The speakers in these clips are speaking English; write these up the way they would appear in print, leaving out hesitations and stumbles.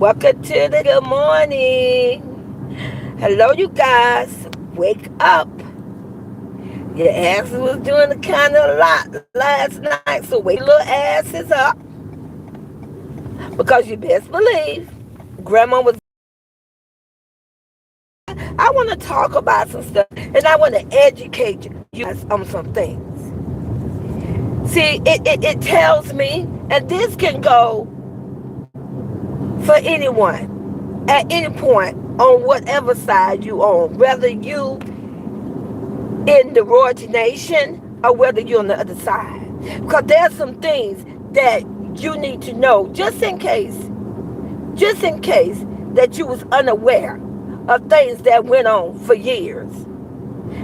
Welcome to the good morning. Hello, you guys. Wake up. Your ass was doing the kind of a lot last night, so wake your little asses up because you best believe Grandma was. I want to talk about some stuff and I want to educate you guys on some things. See, it tells me, and this can go for anyone at any point on whatever side you on, whether you in the royalty nation or whether you're on the other side. Because there's some things that you need to know just in case that you was unaware of things that went on for years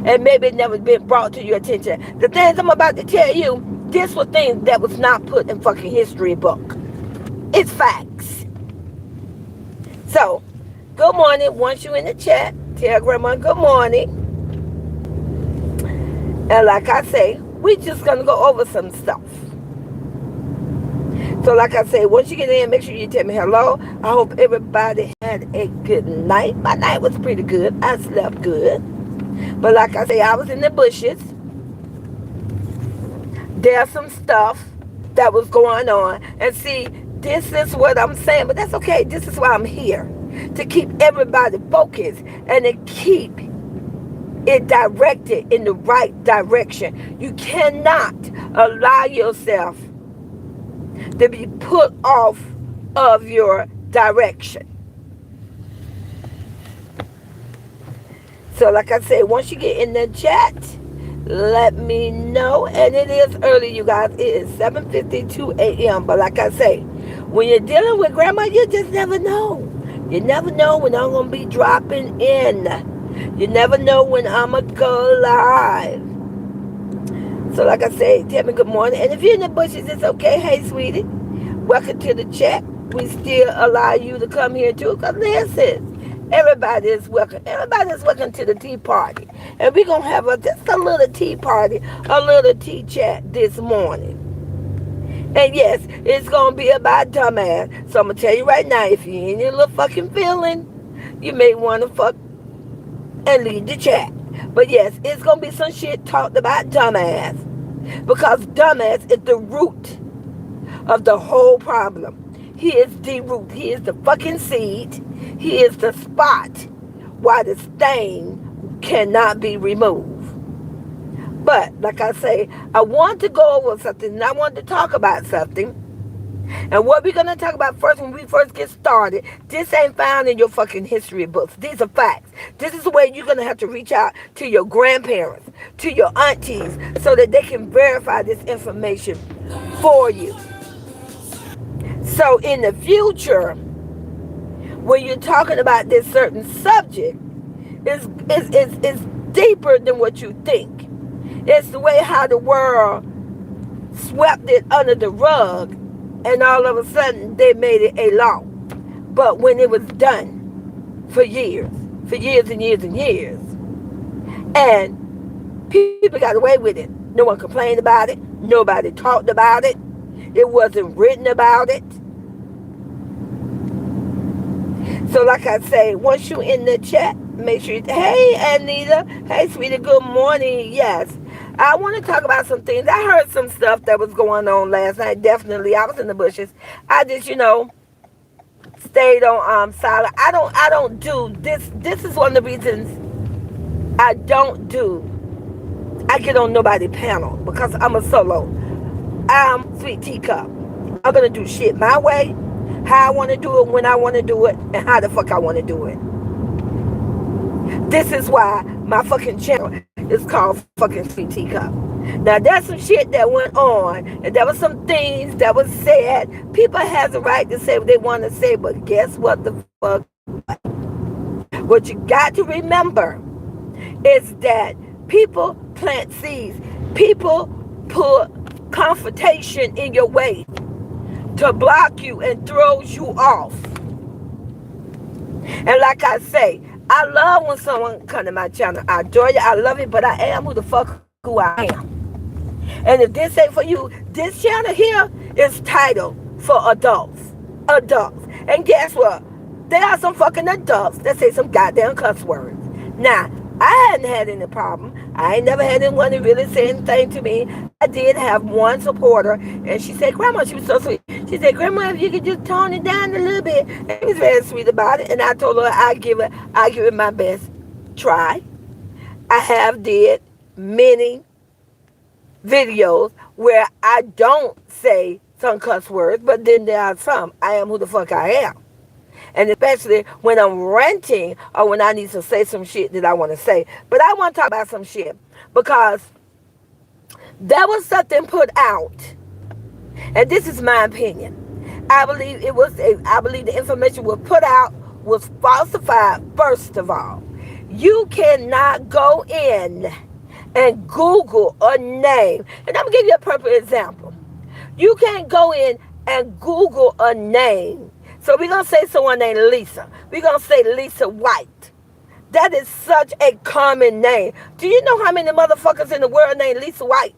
and maybe it never been brought to your attention. The things I'm about to tell you, this were things that was not put in fucking history book. It's facts. So, good morning. Once you in the chat, tell Grandma good morning. And like I say, we just gonna go over some stuff. So like I say, once you get in, make sure you tell me hello. I hope everybody had a good night. My night was pretty good. I slept good. But like I say, I was in the bushes. There's some stuff that was going on. And see, this is what I'm saying, but that's okay. This is why I'm here. To keep everybody focused and to keep it directed in the right direction. You cannot allow yourself to be put off of your direction. So like I said, once you get in the chat, let me know. And it is early, you guys. It is 7:52 a.m. But like I say, when you're dealing with Grandma, you just never know. You never know when I'm going to be dropping in. You never know when I'm going to go live. So like I say, tell me good morning. And if you're in the bushes, it's okay. Hey, sweetie. Welcome to the chat. We still allow you to come here too. Because listen, everybody is welcome. Everybody is welcome to the tea party. And we're going to have just a little tea party, a little tea chat this morning. And yes, it's going to be about dumbass. So I'm going to tell you right now, if you're in your little fucking feeling, you may want to fuck and leave the chat. But yes, it's going to be some shit talked about dumbass. Because dumbass is the root of the whole problem. He is the root. He is the fucking seed. He is the spot why the stain cannot be removed. But, like I say, I want to go over something and I want to talk about something. And what we're going to talk about first when we first get started, this ain't found in your fucking history books. These are facts. This is the way you're going to have to reach out to your grandparents, to your aunties, so that they can verify this information for you. So in the future, when you're talking about this certain subject, it's deeper than what you think. It's the way how the world swept it under the rug and all of a sudden they made it a law. But when it was done for years and years and years, and people got away with it. No one complained about it. Nobody talked about it. It wasn't written about it. So like I say, once you in the chat, make sure you, hey Anita, hey sweetie, good morning. Yes, I want to talk about some things. I heard some stuff that was going on last night. Definitely, I was in the bushes. I just, stayed on silent. I don't do this. This is one of the reasons I don't do. I get on nobody panel because I'm a solo. I'm Sweet Teacup. I'm gonna do shit my way, how I want to do it, when I want to do it, and how the fuck I want to do it. This is why my fucking channel is called fucking Sweet Teacup. Now, there's some shit that went on, and there was some things that was said. People has a right to say what they want to say, but guess what the fuck? What you got to remember is that people plant seeds. People put confrontation in your way to block you and throws you off. And like I say, I love when someone come to my channel. I adore you. I love it, but I am who the fuck who I am. And if this ain't for you, this channel here is titled for adults. Adults. And guess what? There are some fucking adults that say some goddamn cuss words. Now, I hadn't had any problem. I ain't never had anyone to really say anything to me. I did have one supporter, and she said, Grandma, she was so sweet. She said, Grandma, if you could just tone it down a little bit. And she was very sweet about it. And I told her I'd give it my best try. I have did many videos where I don't say some cuss words, but then there are some. I am who the fuck I am. And especially when I'm ranting or when I need to say some shit that I want to say. But I want to talk about some shit because there was something put out, and this is my opinion. I believe the information was put out was falsified. First of all, you cannot go in and Google a name. And I'm gonna give you a perfect example. You can't go in and Google a name. So we're going to say someone named Lisa. We're going to say Lisa White. That is such a common name. Do you know how many motherfuckers in the world named Lisa White?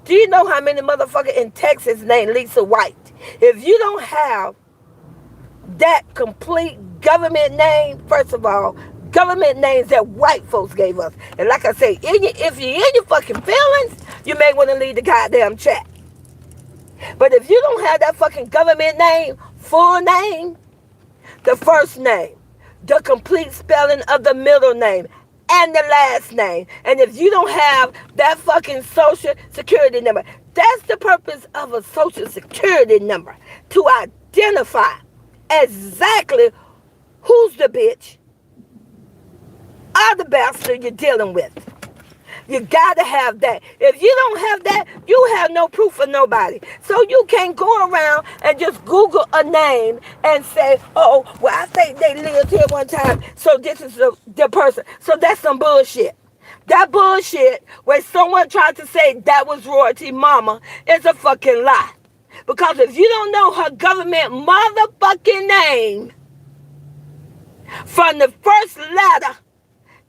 Do you know how many motherfuckers in Texas named Lisa White? If you don't have that complete government name, first of all, government names that white folks gave us. And like I say, if you're in your fucking feelings, you may want to leave the goddamn chat. But if you don't have that fucking government name, full name, the first name, the complete spelling of the middle name, and the last name, and if you don't have that fucking social security number, that's the purpose of a social security number, to identify exactly who's the bitch or the bastard you're dealing with. You gotta have that. If you don't have that, you have no proof of nobody. So you can't go around and just Google a name and say, oh, well, I think they lived here one time, so this is the person. So that's some bullshit. That bullshit where someone tried to say that was royalty mama is a fucking lie. Because if you don't know her government motherfucking name, from the first letter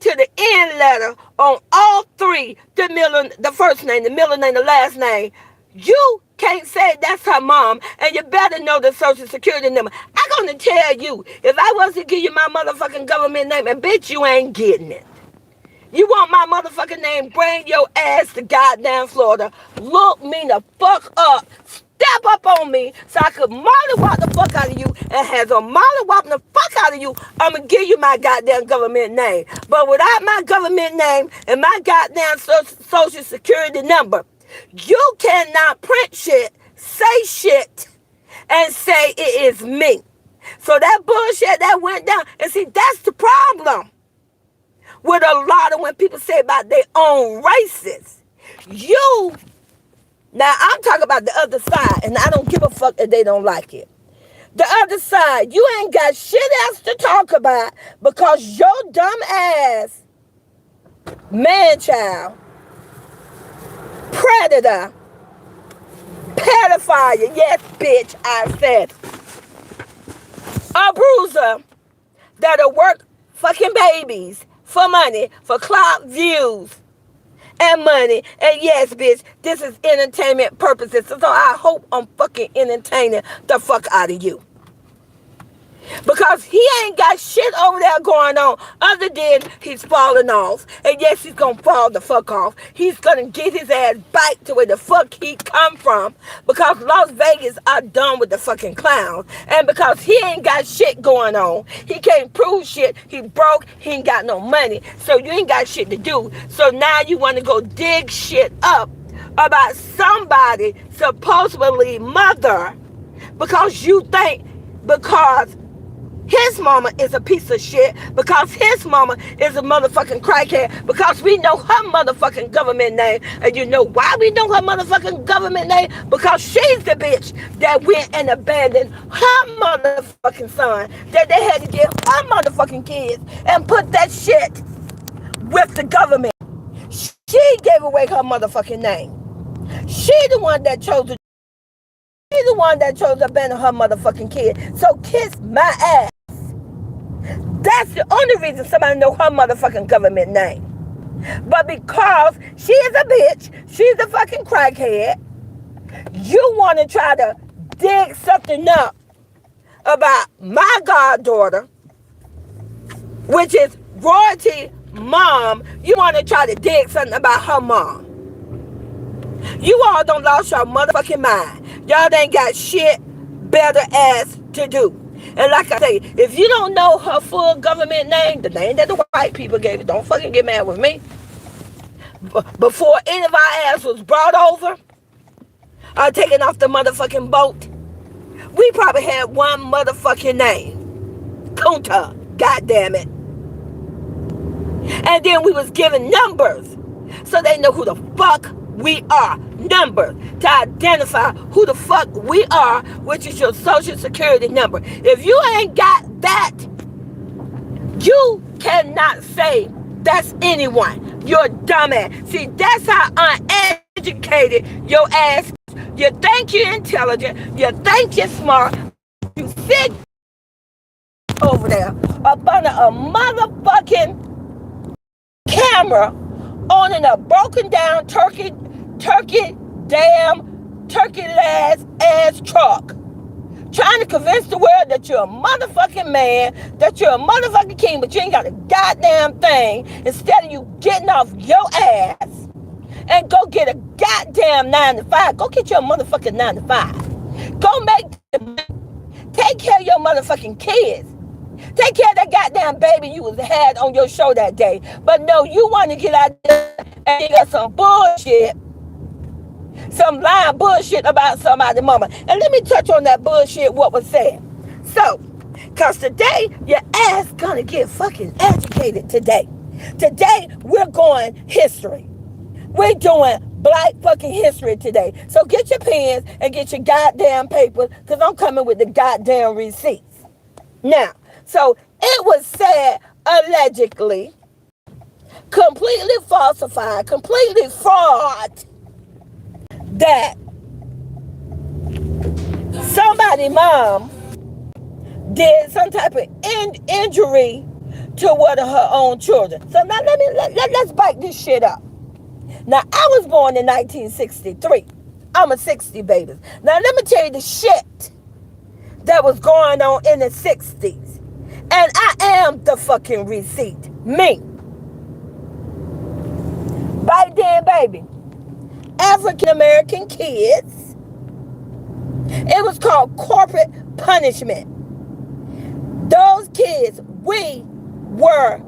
to the end letter on all three, the first name, the middle name, the last name, you can't say that's her mom, and you better know the social security number. I'm going to tell you, if I was to give you my motherfucking government name, and bitch, you ain't getting it. You want my motherfucking name, bring your ass to goddamn Florida. Look me the fuck up. Step up on me so I could mollywop the fuck out of you, and has a mollywop the fuck out of you, I'm going to give you my goddamn government name. But without my government name and my goddamn social security number, you cannot print shit, say shit, and say it is me. So that bullshit that went down, and see, that's the problem with a lot of when people say about their own races. Now, I'm talking about the other side, and I don't give a fuck if they don't like it. The other side, you ain't got shit else to talk about because your dumb ass, man-child, predator, pedophile, yes, bitch, I said, a bruiser that'll work fucking babies for money, for clout, views, and money. And yes, bitch, this is entertainment purposes. So I hope I'm fucking entertaining the fuck out of you. Because he ain't got shit over there going on other than he's falling off. And yes, he's going to fall the fuck off. He's going to get his ass back to where the fuck he come from. Because Las Vegas are done with the fucking clowns. And because he ain't got shit going on. He can't prove shit. He broke. He ain't got no money. So you ain't got shit to do. So now you want to go dig shit up about somebody supposedly mother. Because you think because his mama is a piece of shit, because his mama is a motherfucking crackhead, because we know her motherfucking government name. And you know why we know her motherfucking government name? Because she's the bitch that went and abandoned her motherfucking son, that they had to give her motherfucking kids and put that shit with the government. She gave away her motherfucking name. She the one that chose to She's the one that chose to abandon her motherfucking kid. So kiss my ass. That's the only reason somebody know her motherfucking government name. But because she is a bitch, she's a fucking crackhead, you want to try to dig something up about my goddaughter, which is royalty mom, you want to try to dig something about her mom. You all don't lost your motherfucking mind. Y'all ain't got shit better ass to do. And like I say, if you don't know her full government name, the name that the white people gave it, don't fucking get mad with me. Before any of our ass was brought over or taken off the motherfucking boat, we probably had one motherfucking name. Kunta, goddamn it. And then we was given numbers so they know who the fuck we are. Numbers to identify who the fuck we are, which is your social security number. If you ain't got that, you cannot say that's anyone. You're a dumbass. See, that's how uneducated your ass. You think you're intelligent. You think you're smart. You sit over there up under a motherfucking camera owning a broken down turkey ass truck, trying to convince the world that you're a motherfucking man, that you're a motherfucking king, but you ain't got a goddamn thing. Instead of you getting off your ass and go get a goddamn 9 to 5, go get your motherfucking 9 to 5. Go take care of your motherfucking kids. Take care of that goddamn baby you had on your show that day. But no, you want to get out there and you got some bullshit, some lying bullshit about somebody's mama. And let me touch on that bullshit, what was said. So, because today, your ass gonna get fucking educated today. Today, we're going history. We're doing Black fucking history today. So get your pens and get your goddamn papers, because I'm coming with the goddamn receipts. Now, so it was said, allegedly, completely falsified, completely fraud, that somebody's mom did some type of injury to one of her own children. So now let's bite this shit up. Now, I was born in 1963. I'm a 60 baby. Now, let me tell you the shit that was going on in the 60s. And I am the fucking receipt. Me. Back then, baby, African American kids, it was called corporate punishment. Those kids, we were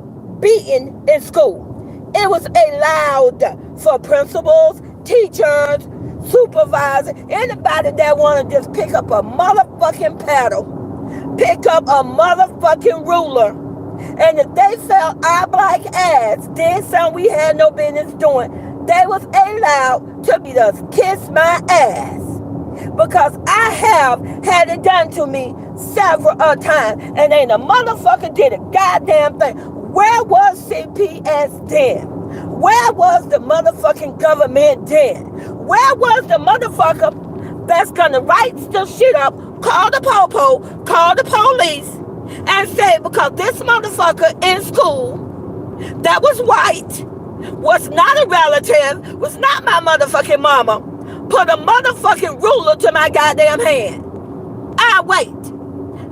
beaten in school. It was allowed for principals, teachers, supervisors, anybody that want to just pick up a motherfucking paddle, pick up a motherfucking ruler, and if they felt our black ass did something we had no business doing, they was allowed to beat us, kiss my ass. Because I have had it done to me several times, and ain't a motherfucker did a goddamn thing. Where was CPS then? Where was the motherfucking government then? Where was the motherfucker that's gonna write the shit up, call the popo, call the police, and say, because this motherfucker in school that was white, was not a relative, was not my motherfucking mama, put a motherfucking ruler to my goddamn hand. I wait.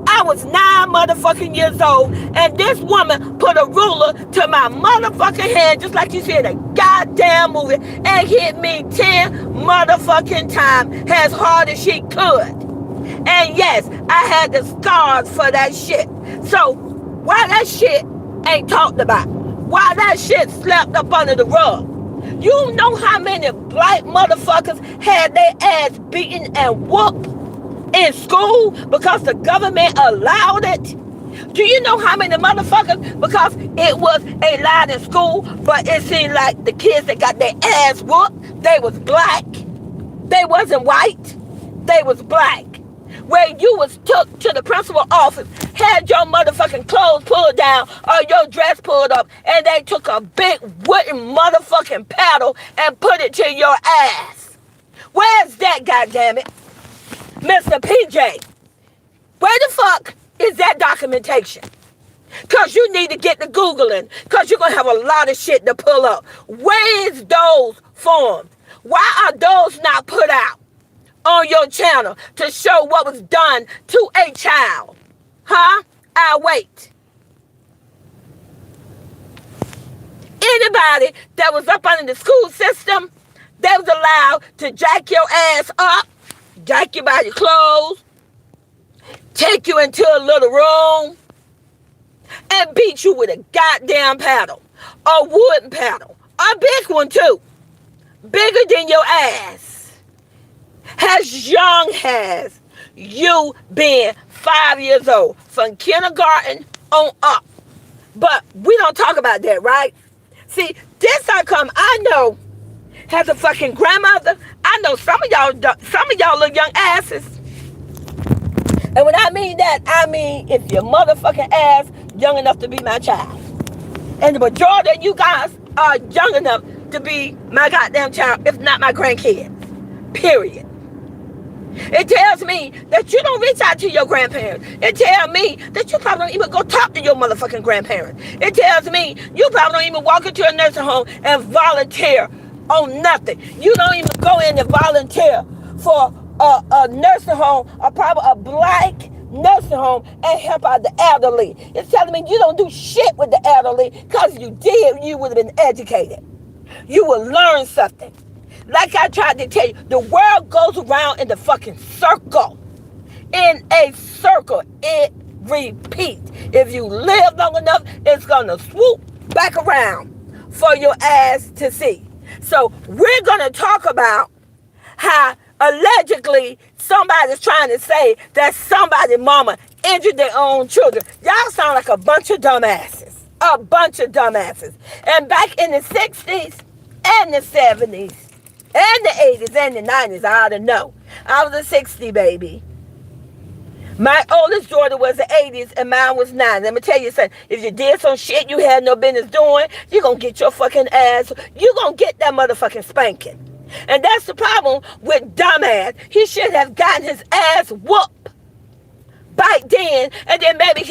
I was 9 motherfucking years old, and this woman put a ruler to my motherfucking hand, just like you see in a goddamn movie, and hit me 10 motherfucking times as hard as she could. And yes, I had the scars for that shit. So, why that shit ain't talked about? Why that shit slept up under the rug? You know how many black motherfuckers had their ass beaten and whooped in school because the government allowed it? Do you know how many motherfuckers, because it was allowed in school, but it seemed like the kids that got their ass whooped, they was black. They wasn't white. They was black. Where you was took to the principal office, had your motherfucking clothes pulled down or your dress pulled up, and they took a big wooden motherfucking paddle and put it to your ass. Where's that, goddammit? Mr. PJ, where the fuck is that documentation? Because you need to get to Googling, because you're going to have a lot of shit to pull up. Where is those forms? Why are those not put out? on your channel to show what was done to a child. Huh? I'll wait. Anybody that was up under the school system, they was allowed to jack your ass up, jack you by your clothes, take you into a little room, and beat you with a goddamn paddle, a wooden paddle, a big one too, bigger than your ass. As young as you been 5 years old, from kindergarten on up. But we don't talk about that, right? See, this I come, I know, as a fucking grandmother, I know some of y'all little young asses. And when I mean that, I mean if your motherfucking ass young enough to be my child. And the majority of you guys are young enough to be my goddamn child, if not my grandkids. Period. It tells me that you don't reach out to your grandparents. It tells me that you probably don't even go talk to your motherfucking grandparents. It tells me you probably don't even walk into a nursing home and volunteer on nothing. You don't even go in and volunteer for a nursing home, or probably a black nursing home, and help out the elderly. It's telling me you don't do shit with the elderly, because if you did, you would have been educated. You will learn something. Like I tried to tell you, the world goes around in the fucking circle. In a circle, it repeats. If you live long enough, it's going to swoop back around for your ass to see. So we're going to talk about how allegedly somebody's trying to say that somebody's mama injured their own children. Y'all sound like a bunch of dumbasses. A bunch of dumbasses. And back in the 60s and the 70s, and the 80s and the 90s, I ought to know. I was a 60 baby. My oldest daughter was the 80s and mine was 9. Let me tell you something. If you did some shit you had no business doing, you're going to get your fucking ass. You're going to get that motherfucking spanking. And that's the problem with dumbass. He should have gotten his ass whooped back then. And then maybe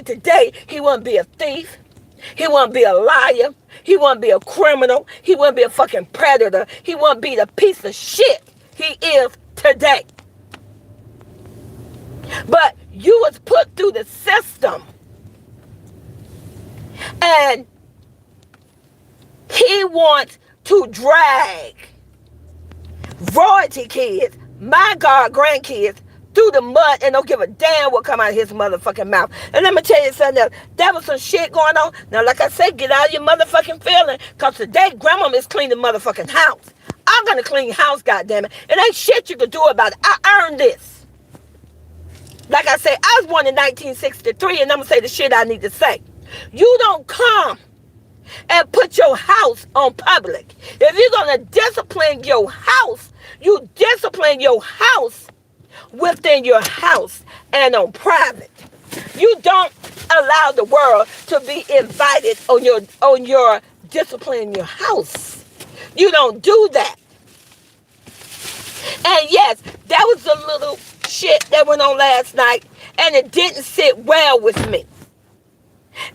today he wouldn't be a thief. He wouldn't be a liar. He wouldn't be a criminal. He wouldn't be a fucking predator. He wouldn't be the piece of shit he is today. But you was put through the system. And he wants to drag royalty kids, my God, grandkids, through the mud, and don't give a damn what come out of his motherfucking mouth. And let me tell you something else. There was some shit going on. Now, like I said, get out of your motherfucking feeling, because today grandma is cleaning the motherfucking house. I'm going to clean house, goddammit. And ain't shit you can do about it. I earned this. Like I say, I was born in 1963, and I'm going to say the shit I need to say. You don't come and put your house on public. If you're going to discipline your house, you discipline your house within your house and on private. You don't allow the world to be invited on your discipline in your house. You don't do that. And yes, that was a little shit that went on last night, and it didn't sit well with me.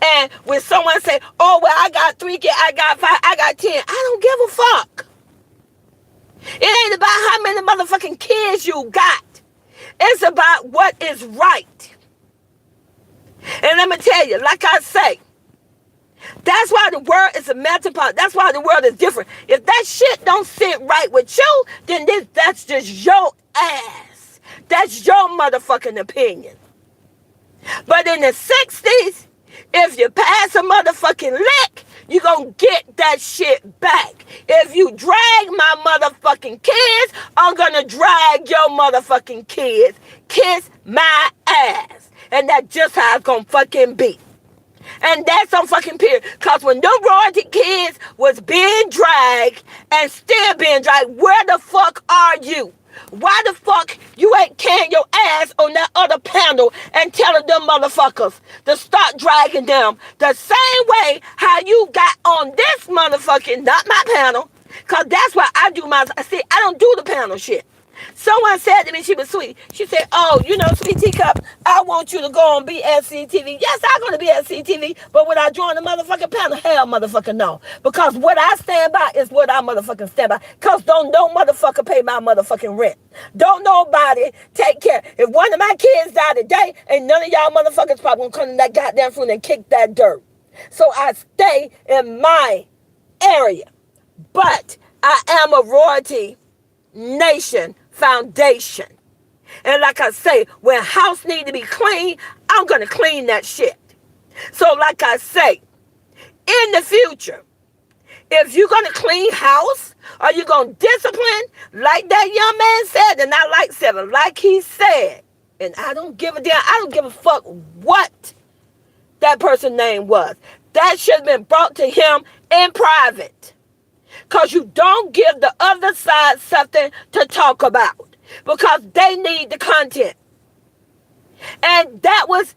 And when someone say, oh, well, I got 3 kids, I got 5, I got 10, I don't give a fuck. It ain't about how many motherfucking kids you got. It's about what is right. And let me tell you, like I say, that's why the world is a melting pot. That's why the world is different. If that shit don't sit right with you, then that's just your ass. That's your motherfucking opinion. But in the 60s, if you pass a motherfucking lick, you gonna get that shit back. If you drag my motherfucking kids, I'm gonna drag your motherfucking kids. Kiss my ass. And that's just how it's gonna fucking be. And that's on fucking period. Because when them royalty kids was being dragged and still being dragged, where the fuck are you? Why the fuck you ain't carrying your ass on that other panel and telling them motherfuckers to start dragging them the same way how you got on this motherfucking, not my panel, because that's why I do my, see, I don't do the panel shit. Someone said to me, she was sweet. She said, oh, Sweet Teacup, I want you to go on BSC TV. Yes, I'm going to be at CTV, but when I join the motherfucking panel, hell motherfucker no. Because what I stand by is what I motherfucking stand by. Because don't no motherfucker pay my motherfucking rent. Don't nobody take care. If one of my kids die today, ain't none of y'all motherfuckers probably going to come in that goddamn room and kick that dirt. So I stay in my area. But I am a royalty nation foundation. And like I say, when house need to be clean, I'm going to clean that shit. So like I say, in the future, if you're going to clean house, or you're going to discipline, like that young man said, and I like Seven, like he said, and I don't give a damn, I don't give a fuck what that person's name was. That should have been brought to him in private. Because you don't give the other side something to talk about. Because they need the content. And that was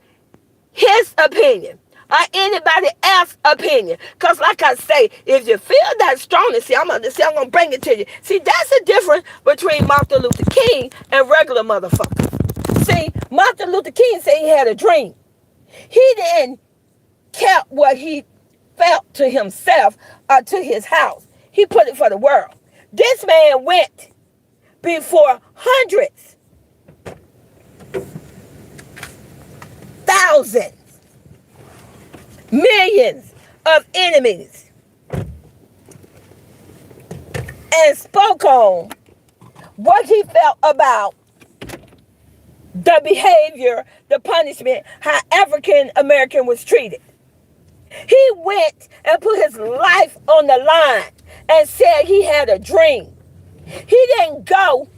his opinion. Or anybody else's opinion. Because like I say, if you feel that strongly, I'm going to bring it to you. See, that's the difference between Martin Luther King and regular motherfuckers. See, Martin Luther King said he had a dream. He didn't care what he felt to himself or to his house. He put it for the world. This man went before hundreds, thousands, millions of enemies and spoke on what he felt about the behavior, the punishment, how African American was treated. He went and put his life on the line and said he had a dream. He didn't go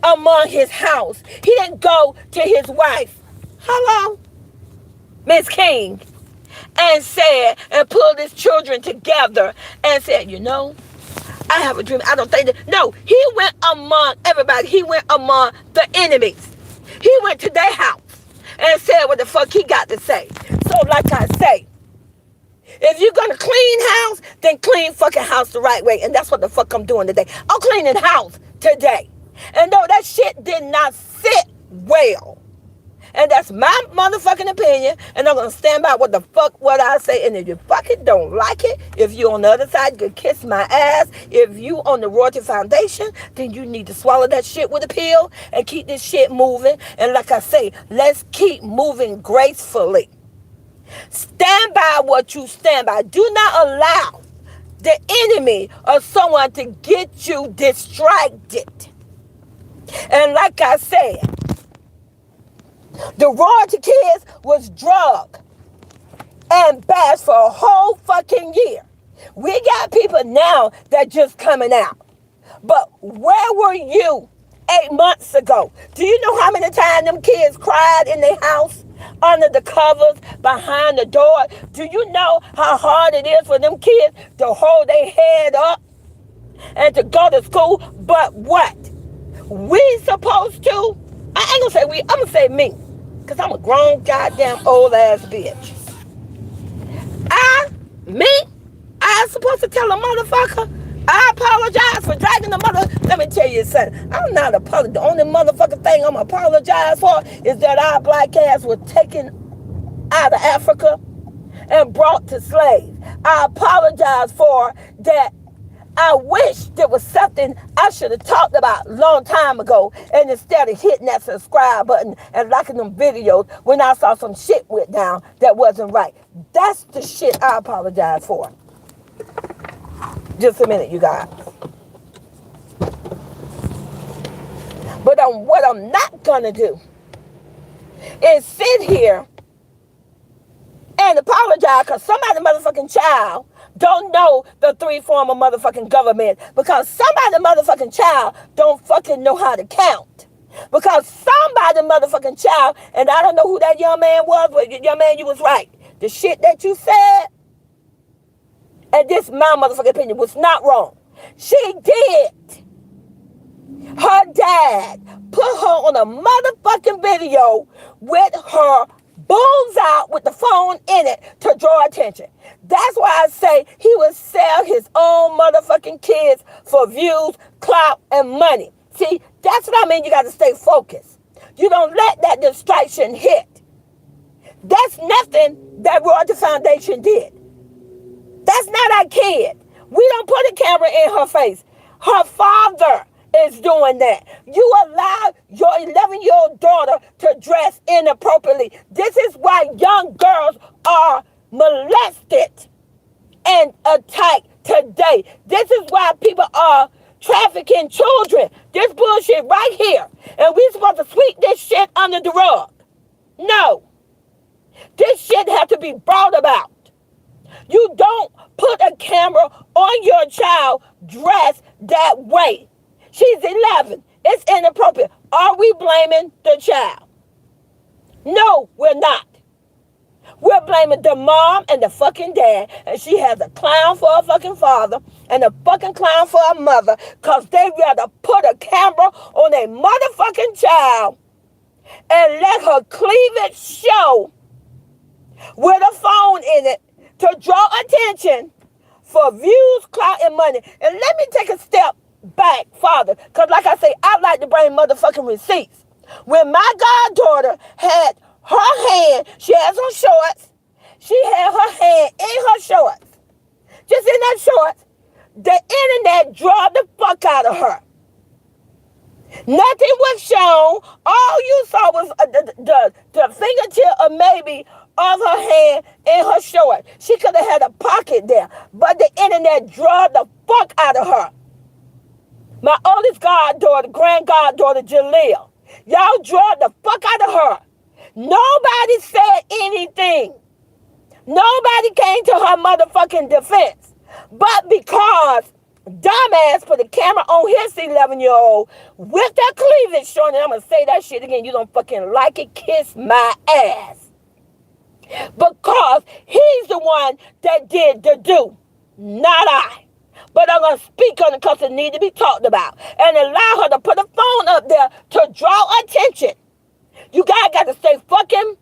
among his house. He didn't go to his wife, hello, Miss King, and said, and pulled his children together and said, I have a dream. I don't think that. No, he went among everybody. He went among the enemies. He went to their house and said what the fuck he got to say. So like I say, if you're going to clean house, then clean fucking house the right way. And that's what the fuck I'm doing today. I'm cleaning house today. And no, that shit did not sit well. And that's my motherfucking opinion. And I'm going to stand by what I say. And if you fucking don't like it, if you on the other side, you can kiss my ass. If you on the Royalty Foundation, then you need to swallow that shit with a pill and keep this shit moving. And like I say, let's keep moving gracefully. Stand by what you stand by. Do not allow the enemy or someone to get you distracted. And like I said, the royalty kids was drugged and bashed for a whole fucking year. We got people now that just coming out. But where were you 8 months ago? Do you know how many times them kids cried in their house? Under the covers, behind the door. Do you know how hard it is for them kids to hold their head up and to go to school? But what? We supposed to? I ain't gonna say we, I'm gonna say me. Because I'm a grown goddamn old ass bitch. I supposed to tell a motherfucker, I apologize for dragging the mother. Let me tell you something. I'm not apologizing. The only motherfucking thing I'm apologize for is that our black ass was taken out of Africa and brought to slaves. I apologize for that. I wish there was something I should have talked about a long time ago, and instead of hitting that subscribe button and liking them videos when I saw some shit went down that wasn't right. That's the shit I apologize for. Just a minute, you guys. But what I'm not going to do is sit here and apologize because somebody motherfucking child don't know the three form of motherfucking government, because somebody motherfucking child don't fucking know how to count. Because somebody motherfucking child, and I don't know who that young man was, but young man, you was right. The shit that you said, and this my motherfucking opinion, was not wrong. She did. Her dad put her on a motherfucking video with her boobs out with the phone in it to draw attention. That's why I say he would sell his own motherfucking kids for views, clout, and money. See, that's what I mean. You got to stay focused. You don't let that distraction hit. That's nothing that Royalty Foundation did. That's not our kid. We don't put a camera in her face. Her father is doing that. You allow your 11-year-old daughter to dress inappropriately. This is why young girls are molested and attacked today. This is why people are trafficking children. This bullshit right here. And we're supposed to sweep this shit under the rug. No. This shit has to be brought about. You don't put a camera on your child dressed that way. She's 11. It's inappropriate. Are we blaming the child? No, we're not. We're blaming the mom and the fucking dad. And she has a clown for a fucking father and a fucking clown for a mother, because they rather put a camera on a motherfucking child and let her cleavage show with a phone in it to draw attention for views, clout, and money. And let me take a step back, Father, because like I say, I like to bring motherfucking receipts. When my goddaughter had her hand, she has on shorts, she had her hand in her shorts, just in that shorts, the internet drove the fuck out of her. Nothing was shown. All you saw was the fingertip or maybe of her hand in her shorts. She could have had a pocket there, but the internet drove the fuck out of her. My oldest goddaughter, grand goddaughter, Jaleel, y'all drove the fuck out of her. Nobody said anything. Nobody came to her motherfucking defense. But because dumbass put a camera on his 11-year-old with that cleavage showing, and I'm going to say that shit again, you don't fucking like it, kiss my ass. Because he's the one that did the do, not I. But I'm going to speak on it because it needs to be talked about. And allow her to put a phone up there to draw attention. You guys got to stay fucking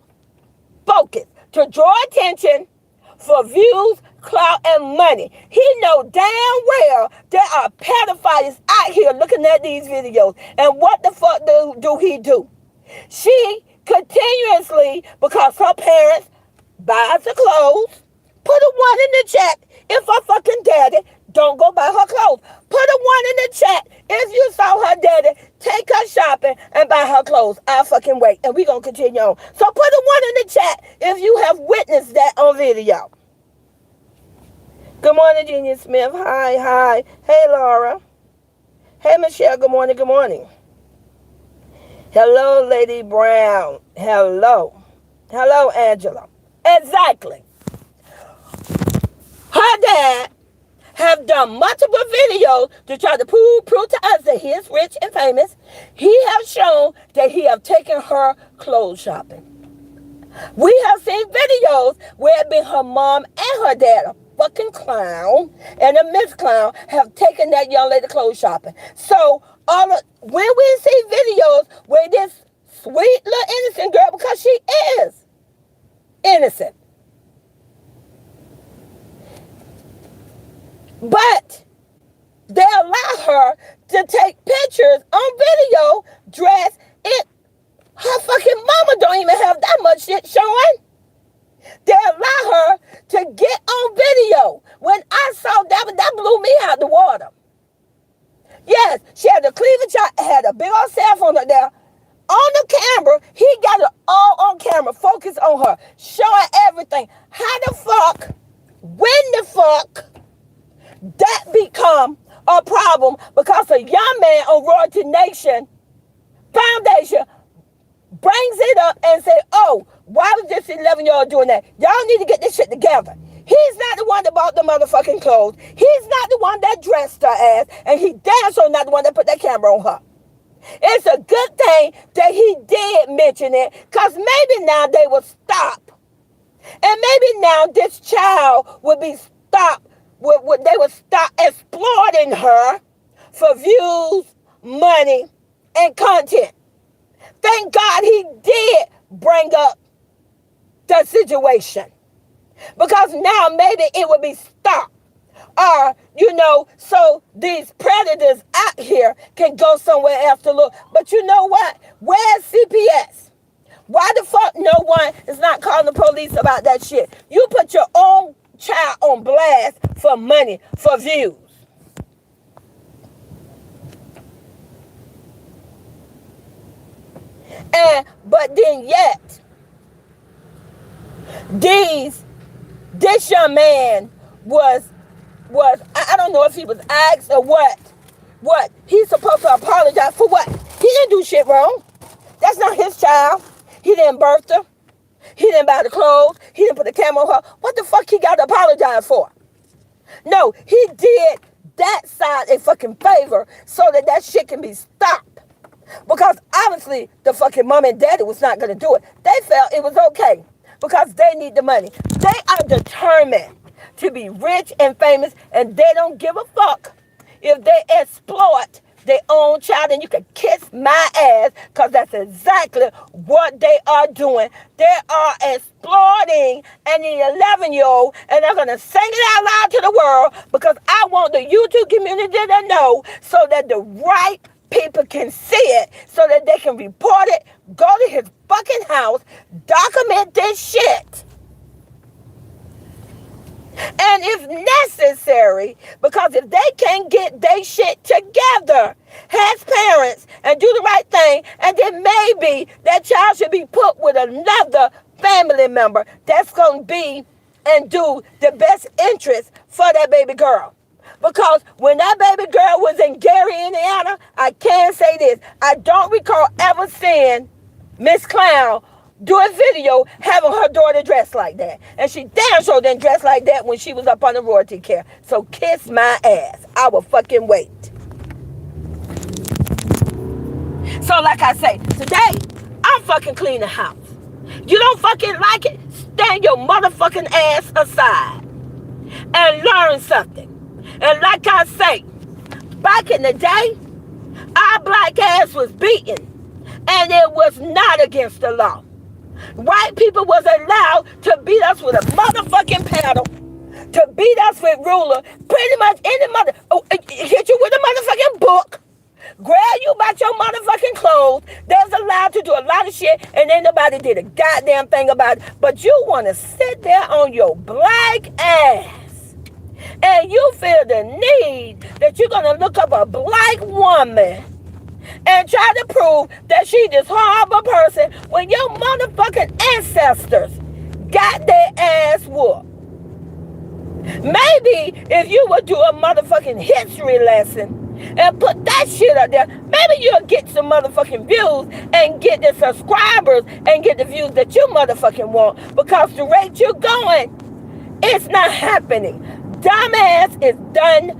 focused to draw attention for views, clout, and money. He know damn well there are pedophiles out here looking at these videos. And what the fuck do he do? She continuously, because her parents buys the clothes, put a 1 in the chat if her fucking daddy don't go buy her clothes. Put a 1 in the chat if you saw her daddy take her shopping and buy her clothes. I'll fucking wait. And we're going to continue on. So put a 1 in the chat if you have witnessed that on video. Good morning, Genius Smith. Hi. Hey, Laura. Hey, Michelle. Good morning. Hello, Lady Brown. Hello, Angela. Exactly. Her dad have done multiple videos to try to prove to us that he is rich and famous. He have shown that he have taken her clothes shopping. We have seen videos where it been her mom and her dad, a fucking clown and a Miss Clown, have taken that young lady clothes shopping. So when we see videos where this sweet little innocent girl, because she is innocent, but they allow her to take pictures on video dressed in, her fucking mama don't even have that much shit showing. They allow her to get on video. When I saw that blew me out the water. Yes, she had the cleavage, had a big old cell phone up there. On the camera, he got it all on camera, focus on her, showing everything. How the fuck, when the fuck, that become a problem because a young man on Royalty Nation Foundation brings it up and say, oh, why was this 11-year-old doing that? Y'all need to get this shit together. He's not the one that bought the motherfucking clothes. He's not the one that dressed her ass. And he damn sure not the one that put that camera on her. It's a good thing that he did mention it, because maybe now they will stop. And maybe now this child will be stopped. They will stop exploiting her for views, money, and content. Thank God he did bring up the situation, because now maybe it would be stopped. So these predators out here can go somewhere else to look. But you know what? Where's CPS? Why the fuck no one is not calling the police about that shit? You put your own child on blast for money, for views. But then yet, this young man was I don't know if he was asked or what he's supposed to apologize for. What? He didn't do shit wrong. That's not his child. He didn't birth her. He didn't buy the clothes. He didn't put the camera on her. What the fuck he got to apologize for? No, he did that side a fucking favor so that shit can be stopped. Because obviously the fucking mom and daddy was not going to do it. They felt it was okay because they need the money. They are determined to be rich and famous, and they don't give a fuck if they exploit their own child. And you can kiss my ass, because that's exactly what they are doing. They are exploiting an 11-year-old, and they're going to sing it out loud to the world, because I want the YouTube community to know, so that the right people can see it, so that they can report it, go to his fucking house, document this shit. And if necessary, because if they can't get their shit together as parents and do the right thing, and then maybe that child should be put with another family member that's going to be and do the best interest for that baby girl. Because when that baby girl was in Gary, Indiana, I can say this, I don't recall ever seeing Miss Clown do a video having her daughter dressed like that. And she damn sure didn't dress like that when she was up on the royalty care. So kiss my ass. I will fucking wait. So like I say, today, I'm fucking cleaning the house. You don't fucking like it? Stand your motherfucking ass aside and learn something. And like I say, back in the day, our black ass was beaten, and it was not against the law. White people was allowed to beat us with a motherfucking paddle, to beat us with ruler, pretty much any hit you with a motherfucking book, grab you by your motherfucking clothes. They was allowed to do a lot of shit, and ain't nobody did a goddamn thing about it. But you want to sit there on your black ass, and you feel the need that you're going to look up a black woman and try to prove that she's this horrible person when your motherfucking ancestors got their ass whooped. Maybe if you would do a motherfucking history lesson and put that shit up there, maybe you'll get some motherfucking views and get the subscribers and get the views that you motherfucking want. Because the rate you're going, it's not happening. Dumbass is done.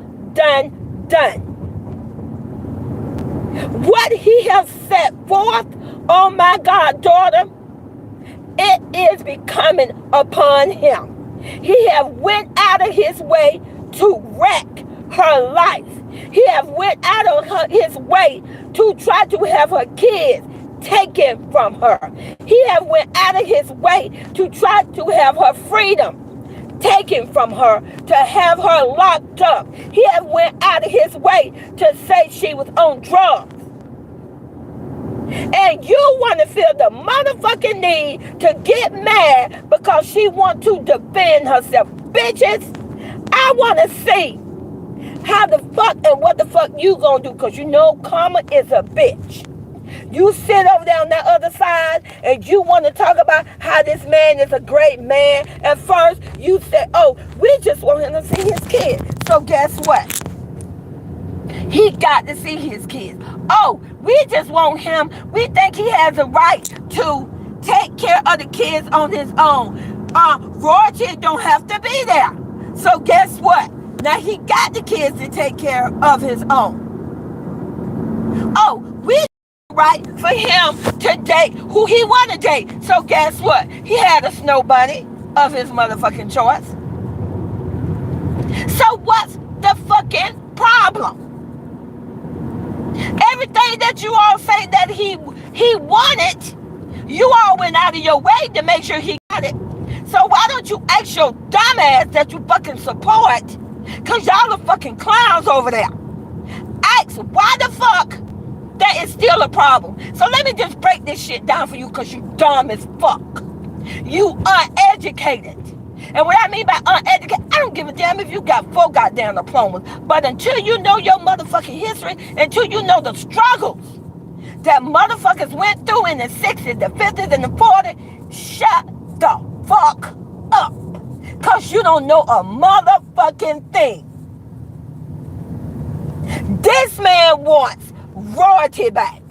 What he has set forth, oh my God, daughter, it is becoming upon him. He have went out of his way to wreck her life. He have went out of his way to try to have her kids taken from her. He have went out of his way to try to have her freedom taken from her, to have her locked up. He have went out of his way to say she was on drugs. And you want to feel the motherfucking need to get mad because she want to defend herself. Bitches, I want to see how the fuck and what the fuck you gonna do, because you know karma is a bitch. You sit over there on that other side and you want to talk about how this man is a great man. At first, you said, oh, we just want him to see his kids. So guess what? He got to see his kids. Oh, we just want him. We think he has a right to take care of the kids on his own. Royalty don't have to be there. So guess what? Now he got the kids to take care of his own. Oh, we right for him to date who he want to date. So guess what? He had a snow bunny of his motherfucking choice. So what's the fucking problem? Everything that you all say that he wanted, you all went out of your way to make sure he got it. So why don't you ask your dumbass that you fucking support Because y'all are fucking clowns over there. Ask why the fuck that is still a problem. So let me just break this shit down for you because you dumb as fuck. You uneducated. And what I mean by uneducated, I don't give a damn if you got 4 goddamn diplomas. But until you know your motherfucking history, until you know the struggles that motherfuckers went through in the 60s, the 50s, and the 40s, shut the fuck up. Because you don't know a motherfucking thing. This man wants royalty back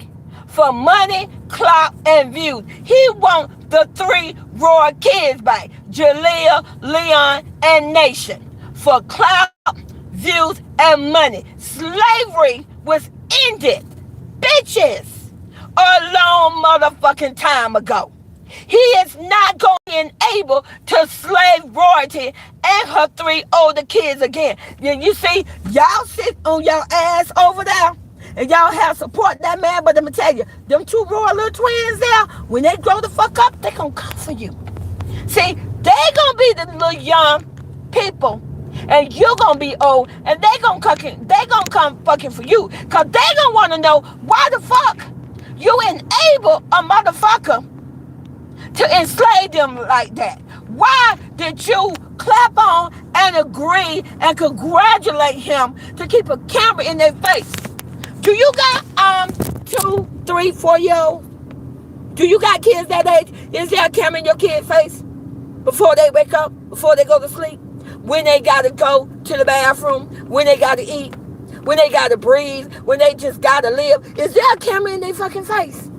for money, clout, and views. He wants the 3 royal kids back, Jalea, Leon, and Nation, for clout, views, and money. Slavery was ended, bitches, a long motherfucking time ago. He is not going to be able to slave royalty and her 3 older kids again. You see, y'all sit on your ass over there and y'all have support that man, but let me tell you, them 2 royal little twins there, when they grow the fuck up, they gonna come for you. See, they gonna be the little young people, and you gonna be old, and they gonna come fucking for you, cause they gonna wanna know why the fuck you enable a motherfucker to enslave them like that. Why did you clap on and agree and congratulate him to keep a camera in their face? Do you got 2, 3, 4-year-old? Do you got kids that age? Is there a camera in your kid's face before they wake up, before they go to sleep? When they gotta go to the bathroom, when they gotta eat, when they gotta breathe, when they just gotta live? Is there a camera in their fucking face?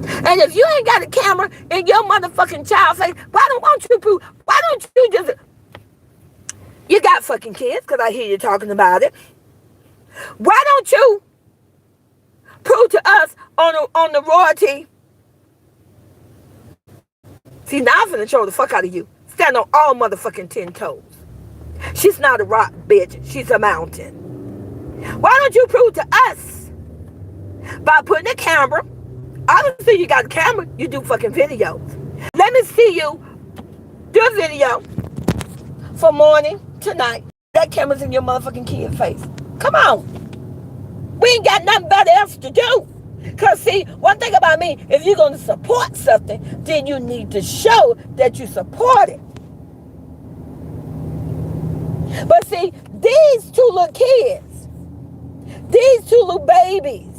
And if you ain't got a camera in your motherfucking child face, why don't you just, you got fucking kids, because I hear you talking about it. Why don't you prove to us on the royalty? See, now I'm finna show the fuck out of you. Stand on all motherfucking 10 toes. She's not a rock, bitch. She's a mountain. Why don't you prove to us by putting a camera? Obviously, you got a camera. You do fucking videos. Let me see you do a video for morning to night. That camera's in your motherfucking kid's face. Come on. We ain't got nothing better else to do. Because, see, one thing about me, if you're going to support something, then you need to show that you support it. But, see, these 2 little kids, these 2 little babies,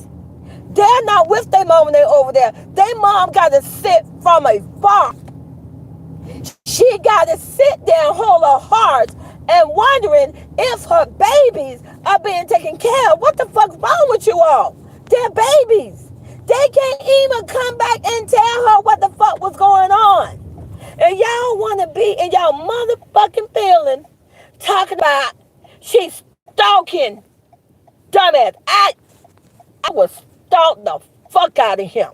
they're not with their mom when they're over there. Their mom got to sit from a far. She got to sit there and hold her heart and wondering if her babies are being taken care of. What the fuck's wrong with you all? They're babies. They can't even come back and tell her what the fuck was going on. And y'all want to be in y'all motherfucking feeling talking about she's stalking dumbass. I was stalked the fuck out of him.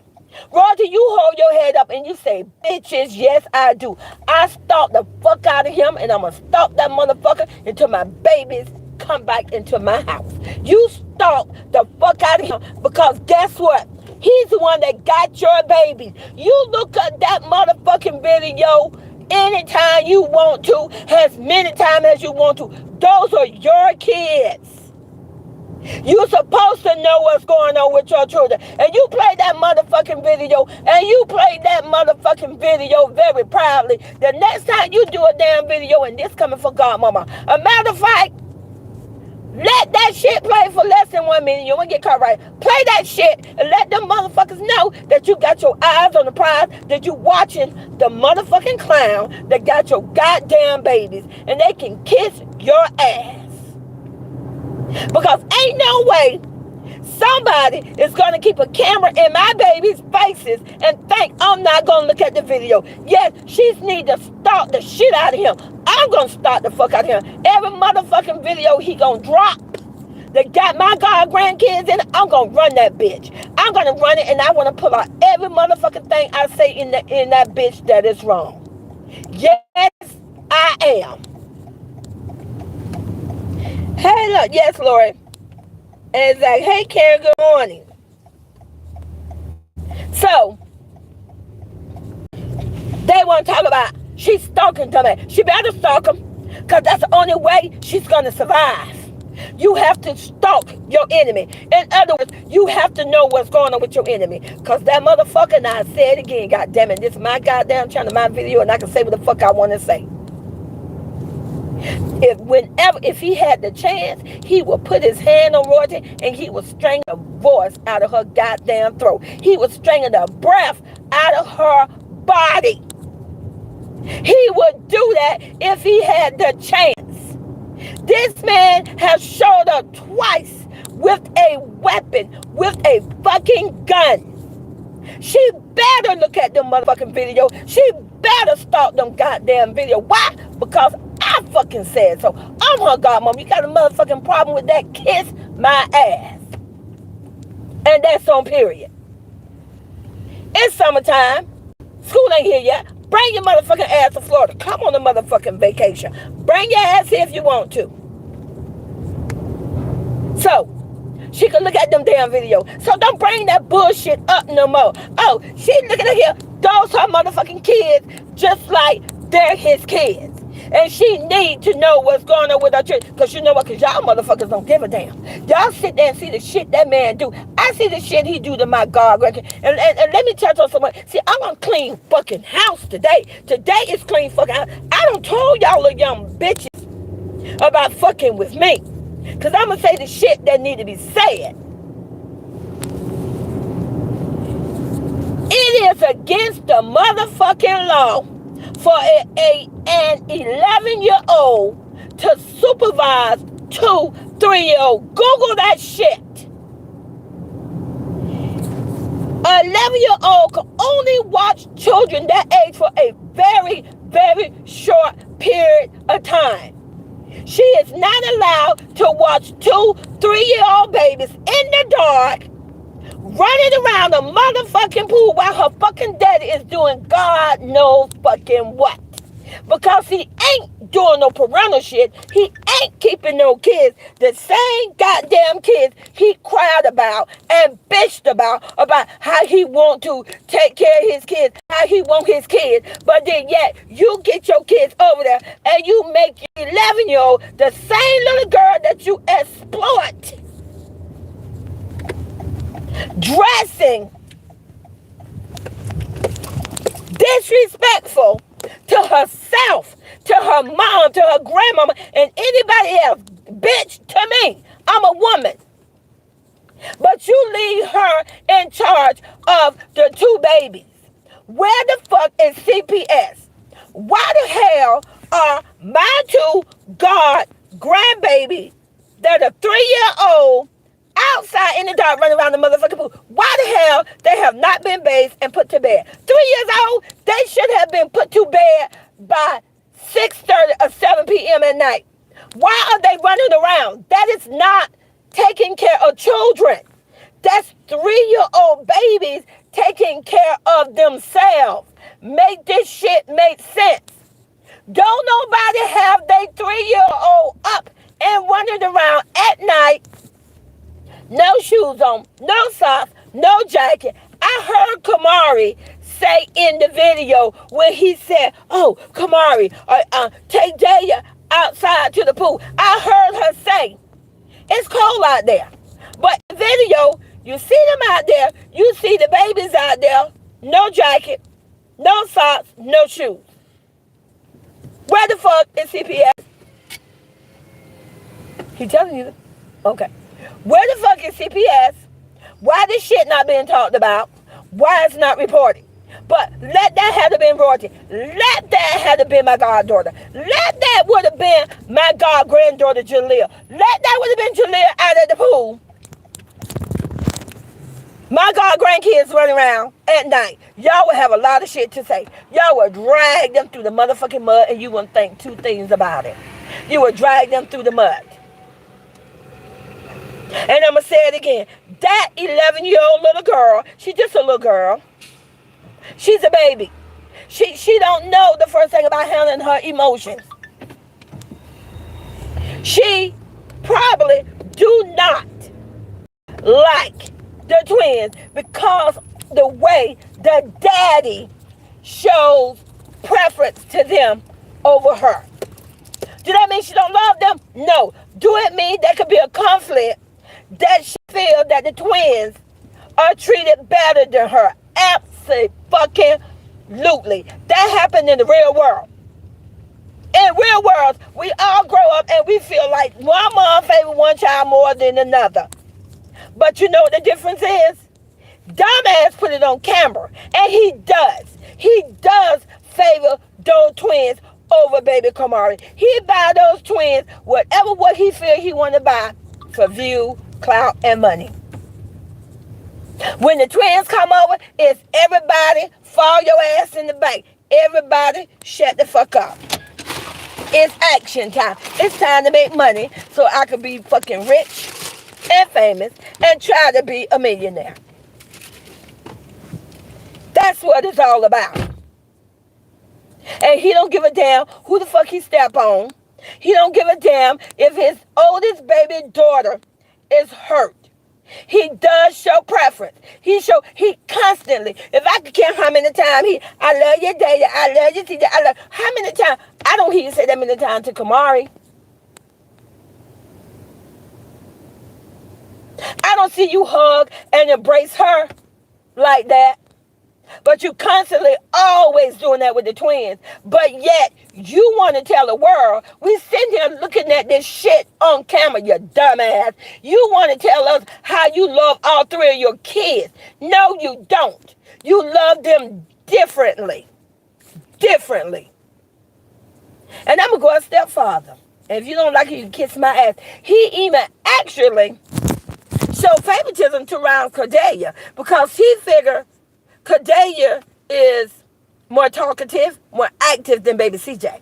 Roger, you hold your head up and you say, bitches, yes, I do. I stalked the fuck out of him, and I'm going to stalk that motherfucker until my babies come back into my house. You stalked the fuck out of him because guess what? He's the one that got your babies. You look at that motherfucking video anytime you want to, as many times as you want to. Those are your kids. You're supposed to know what's going on with your children. And you play that motherfucking video, and you play that motherfucking video very proudly. The next time you do a damn video, and this coming from Godmama. A matter of fact, let that shit play for less than 1 minute. You won't get caught right. Play that shit and let them motherfuckers know that you got your eyes on the prize, that you watching the motherfucking clown that got your goddamn babies, and they can kiss your ass. Because ain't no way somebody is going to keep a camera in my baby's faces and think I'm not going to look at the video. Yes, she needs to stalk the shit out of him. I'm going to stalk the fuck out of him. Every motherfucking video he going to drop that got my god grandkids in it, I'm going to run that bitch. I'm going to run it, and I want to pull out every motherfucking thing I say in that bitch that is wrong. Yes, I am. Hey, look, yes, Lori. And it's like, hey, Karen, good morning. So, they want to talk about she's stalking somebody. She better stalk him. Because that's the only way she's going to survive. You have to stalk your enemy. In other words, you have to know what's going on with your enemy. Because that motherfucker, and I say it again, God damn it, this is my goddamn channel, my video, and I can say what the fuck I want to say. If he had the chance, he would put his hand on Royalty and he would strangle the voice out of her goddamn throat. He would strangle the breath out of her body. He would do that if he had the chance. This man has showed up twice with a weapon, with a fucking gun. She better look at them motherfucking video. She better stalk them goddamn video. Why? Because I fucking said so. I'm her godmom. You got a motherfucking problem with that? Kiss my ass. And that's on period. It's summertime. School ain't here yet. Bring your motherfucking ass to Florida. Come on a motherfucking vacation. Bring your ass here if you want to. So, she can look at them damn videos. So don't bring that bullshit up no more. Oh, she looking at here. Those her motherfucking kids just like they're his kids. And she need to know what's going on with her children. Because you know what? Because y'all motherfuckers don't give a damn. Y'all sit there and see the shit that man do. I see the shit he do to my God. And let me tell you something. See, I'm going to clean fucking house today. Today is clean fucking house. I done told y'all little young bitches about fucking with me. Because I'm going to say the shit that need to be said. It is against the motherfucking law for an 11-year-old to supervise 2 3-year-olds. Google that shit. An 11-year-old can only watch children that age for a very, very short period of time. She is not allowed to watch 2 3-year-old babies in the dark running around the motherfucking pool while her fucking daddy is doing God knows fucking what. Because he ain't doing no parental shit. He ain't keeping no kids. The same goddamn kids he cried about and bitched about how he want to take care of his kids, how he want his kids. But then yet, you get your kids over there and you make your 11-year-old the same little girl that you exploit. Dressing disrespectful to herself, to her mom, to her grandmama, and anybody else. Bitch, to me, I'm a woman. But you leave her in charge of the 2 babies. Where the fuck is CPS? Why the hell are my 2 god grandbabies that are 3-year-old outside in the dark running around the motherfucking pool? Why the hell they have not been bathed and put to bed? 3 years old, they should have been put to bed by 6:30 or 7 p.m. at night. Why are they running around? That is not taking care of children. That's 3-year-old babies taking care of themselves. Make this shit make sense. Don't nobody have their 3-year-old up and running around at night. No shoes on, no socks, no jacket. I heard Kamari say in the video when he said, oh, Kamari, take Jaya outside to the pool. I heard her say, it's cold out there. But in the video, you see them out there. You see the babies out there. No jacket, no socks, no shoes. Where the fuck is CPS? He telling you. Okay. Where the fuck is CPS? Why this shit not being talked about? Why it's not reported? But let that have been Royalty. Let that have been my goddaughter. Let that would have been my god granddaughter Jalea. Let that would have been Jalea out at the pool. My god grandkids running around at night. Y'all would have a lot of shit to say. Y'all would drag them through the motherfucking mud and you wouldn't think 2 things about it. You would drag them through the mud. And I'm going to say it again. That 11-year-old little girl, she's just a little girl. She's a baby. She don't know the first thing about handling her emotions. She probably do not like the twins because the way the daddy shows preference to them over her. Do that mean she don't love them? No. Do it mean there could be a conflict that she feel that the twins are treated better than her? Absolutely. That happened in the real world. In real world, we all grow up and we feel like one mom favor one child more than another. But you know what the difference is? Dumbass put it on camera. And he does. He does favor those twins over baby Kamari. He buy those twins whatever what he feel he want to buy for view, clout, and money. When the twins come over, it's everybody fall your ass in the bank. Everybody shut the fuck up. It's action time. It's time to make money so I could be fucking rich and famous and try to be a millionaire. That's what it's all about. And he don't give a damn who the fuck he step on. He don't give a damn if his oldest baby daughter is hurt. He does show preference. He constantly, if I could count how many times I love you, daddy, I love you, TJ, I love, how many times, I don't hear you say that many times to Kamari. I don't see you hug and embrace her like that. But you constantly always doing that with the twins. But yet, you want to tell the world, we sitting here looking at this shit on camera, you dumbass. You want to tell us how you love all three of your kids. No, you don't. You love them differently. Differently. And I'm going to go a step farther. And if you don't like it, you can kiss my ass. He even actually showed favoritism to Ron Cordelia because he figured Cordelia is more talkative, more active than baby CJ.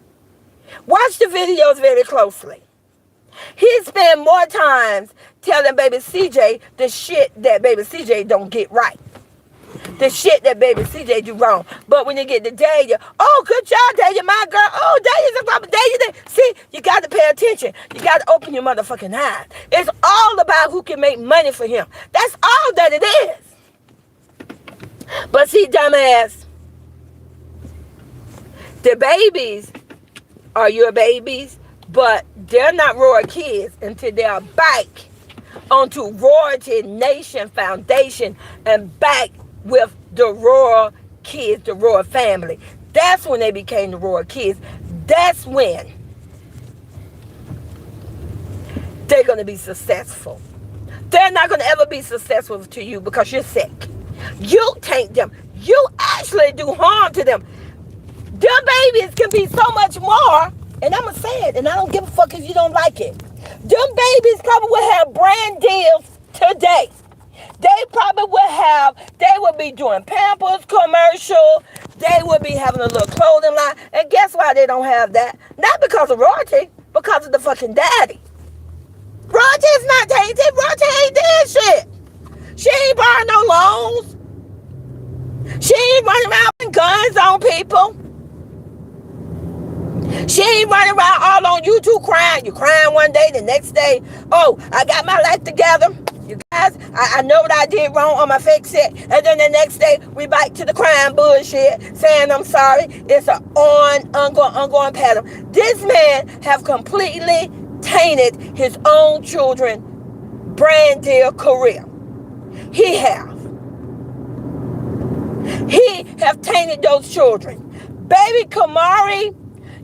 Watch the videos very closely. He spent more times telling baby CJ the shit that baby CJ don't get right. The shit that baby CJ do wrong. But when you get to Dahlia, oh, good job, Dahlia, my girl. Oh, Dahlia's a problem. Dahlia. See, you got to pay attention. You got to open your motherfucking eyes. It's all about who can make money for him. That's all that it is. But see, dumbass, the babies are your babies, but they're not Royal kids until they're back onto Royalty Nation Foundation and back with the Royal kids, the Royal family. That's when they became the Royal kids. That's when they're going to be successful. They're not going to ever be successful to you because you're sick. You taint them. You actually do harm to them. Them babies can be so much more. And I'm going to say it. And I don't give a fuck if you don't like it. Them babies probably will have brand deals today. They would be doing Pampers commercial. They would be having a little clothing line. And guess why they don't have that? Not because of Royalty. Because of the fucking daddy. Royalty is not tainted. Royalty ain't did shit. She ain't borrowing no loans. She ain't running around with guns on people. She ain't running around all on YouTube crying. You crying one day, the next day, oh, I got my life together. You guys, I know what I did wrong on my fake set. And then the next day, we back to the crying bullshit, saying I'm sorry. It's an ongoing pattern. This man have completely tainted his own children brand deal career. He have tainted those children. Baby Kamari